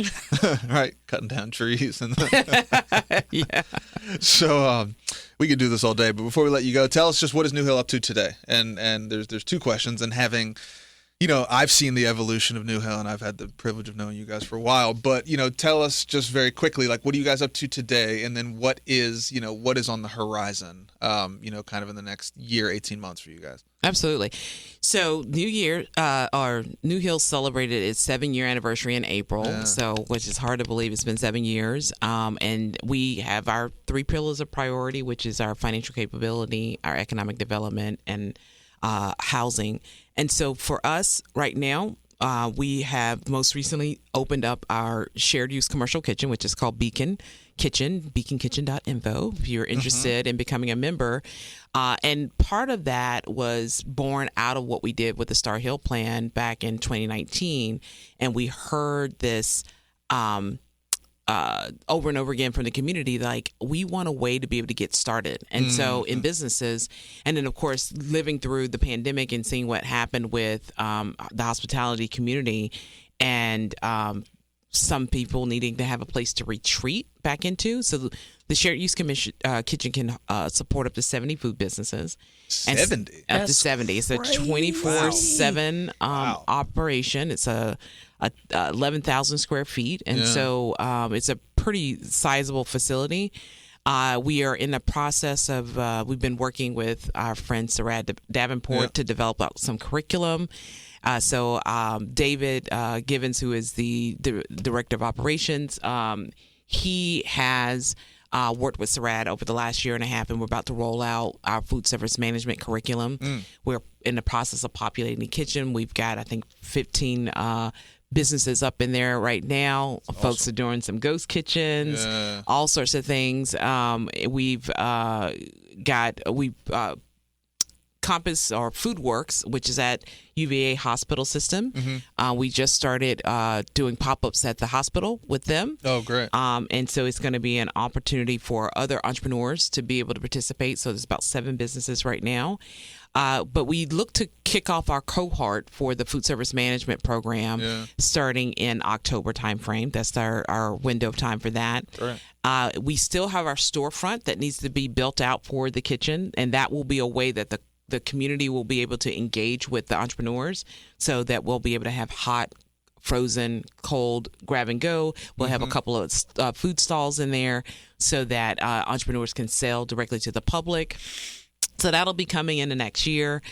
[SPEAKER 3] Right? Cutting down trees. Yeah. So we could do this all day. But before we let you go, tell us just what is New Hill up to today? And there's 2 questions. And having... I've seen the evolution of New Hill, and I've had the privilege of knowing you guys for a while. But, tell us just very quickly, what are you guys up to today? And then what is on the horizon, kind of in the next year, 18 months for you guys?
[SPEAKER 2] Absolutely. So New Hill celebrated its 7-year anniversary in April, which is hard to believe. It's been 7 years. And we have our 3 pillars of priority, which is our financial capability, our economic development, and housing. And so for us right now, we have most recently opened up our shared use commercial kitchen, which is called Beacon Kitchen, beaconkitchen.info, if you're interested in becoming a member. And part of that was born out of what we did with the Star Hill plan back in 2019. And we heard this over and over again from the community, we want a way to be able to get started. And so in businesses, and then of course living through the pandemic and seeing what happened with the hospitality community, and some people needing to have a place to retreat back into. So the shared use kitchen can support up to 70 food businesses.
[SPEAKER 3] 70?
[SPEAKER 2] Up to 70. It's a 24/7 operation. It's a 11,000 square feet. And so it's a pretty sizable facility. We are in the process of, we've been working with our friend Sarad Davenport to develop some curriculum. So David Givens, who is the director of operations, he has worked with Sarad over the last year and a half, and we're about to roll out our food service management curriculum. We're in the process of populating the kitchen. We've got, I think, 15 businesses up in there right now. Awesome. Folks are doing some ghost kitchens, all sorts of things. We've Compass or Food Works, which is at UVA Hospital System. We just started doing pop-ups at the hospital with them.
[SPEAKER 3] Oh, great.
[SPEAKER 2] And so it's going to be an opportunity for other entrepreneurs to be able to participate. So there's about 7 businesses right now. But we look to kick off our cohort for the food service management program starting in October timeframe. That's our window of time for that.
[SPEAKER 3] Right.
[SPEAKER 2] We still have our storefront that needs to be built out for the kitchen, and that will be a way that the community will be able to engage with the entrepreneurs so that we'll be able to have hot, frozen, cold, grab and go. We'll have a couple of food stalls in there so that entrepreneurs can sell directly to the public. So that'll be coming in the next year.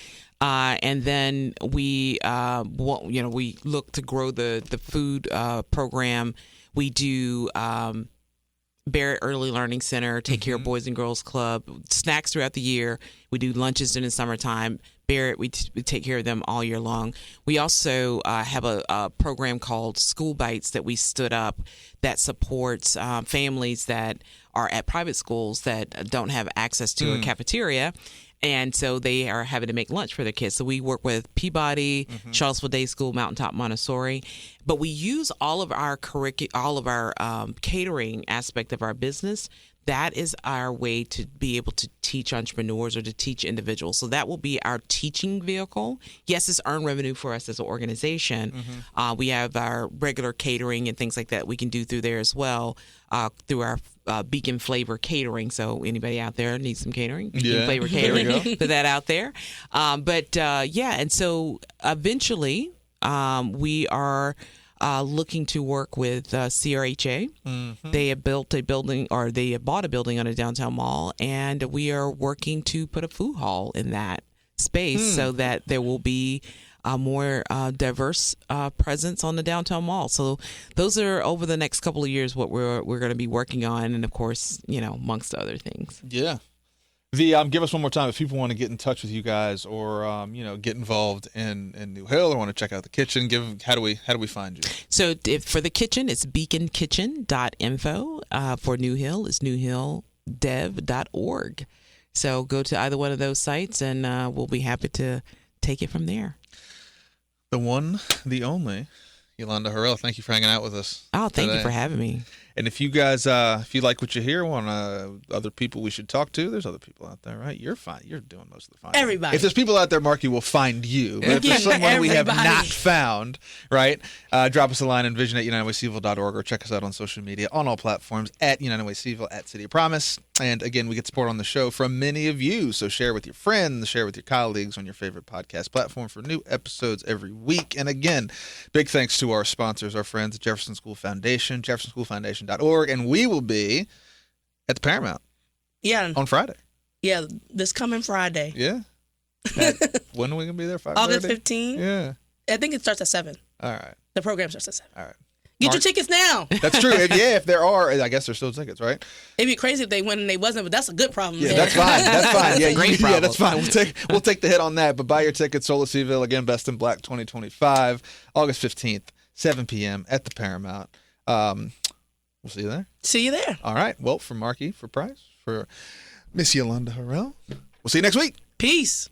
[SPEAKER 2] And then we look to grow the food program. We do Barrett Early Learning Center, Take Care of Boys and Girls Club, snacks throughout the year. We do lunches during the summertime. Barrett, we take care of them all year long. We also have a program called School Bites that we stood up that supports families that are at private schools that don't have access to a cafeteria. And so they are having to make lunch for their kids. So we work with Peabody, Charlottesville Day School, Mountaintop Montessori. But we use all of our catering aspect of our business. That is our way to be able to teach entrepreneurs or to teach individuals. So that will be our teaching vehicle. Yes, it's earned revenue for us as an organization. We have our regular catering and things like that we can do through there as well, through our Beacon Flavor Catering. So anybody out there needs some catering, Beacon Flavor Catering, put that out there. And so eventually we are looking to work with CRHA. They have built a building, or they have bought a building on a downtown mall, and we are working to put a food hall in that space so that there will be a more diverse presence on the downtown mall. So those are over the next couple of years what we're going to be working on, and of course, amongst other things.
[SPEAKER 3] Yeah. V, give us one more time if people want to get in touch with you guys, or get involved in New Hill, or want to check out the kitchen. How do we find you?
[SPEAKER 2] So for the kitchen, it's beaconkitchen.info. For New Hill, it's newhilldev.org. So go to either one of those sites, and we'll be happy to take it from there.
[SPEAKER 3] The one, the only, Yolunda Harrell. Thank you for hanging out with us.
[SPEAKER 2] Oh, thank you for having me.
[SPEAKER 3] And if you guys, if you like what you hear, want other people we should talk to, there's other people out there, right? You're fine. You're doing most of the finding.
[SPEAKER 1] Everybody.
[SPEAKER 3] If there's people out there, Marky will find you. But if there's someone we have not found, right? Drop us a line, Envision at UnitedWayCville.org, or check us out on social media on all platforms at UnitedWayCville, at City of Promise. And again, we get support on the show from many of you. So share with your friends, share with your colleagues on your favorite podcast platform for new episodes every week. And again, big thanks to our sponsors, our friends at Jefferson School Foundation, jeffersonschoolfoundation.org. And we will be at the Paramount on Friday.
[SPEAKER 1] Yeah, this coming Friday.
[SPEAKER 3] Yeah. When are we going to be there? 5:30?
[SPEAKER 1] August 15th.
[SPEAKER 3] Yeah.
[SPEAKER 1] I think it starts at 7.
[SPEAKER 3] All right.
[SPEAKER 1] The program starts at 7.
[SPEAKER 3] All right.
[SPEAKER 1] Get your tickets now.
[SPEAKER 3] That's true. If there are, I guess there's still tickets, right?
[SPEAKER 1] It'd be crazy if they went and they wasn't, but that's a good problem.
[SPEAKER 3] Yeah, that's fine. That's fine. Yeah,
[SPEAKER 2] great problem.
[SPEAKER 3] Yeah, that's fine. We'll take the hit on that. But buy your tickets. Charlottesville, again, Best in Black 2025, August 15th, 7 p.m. at the Paramount. We'll see you there.
[SPEAKER 1] See you there.
[SPEAKER 3] All right. Well, for Marky, for Price, for Miss Yolunda Harrell, we'll see you next week.
[SPEAKER 1] Peace.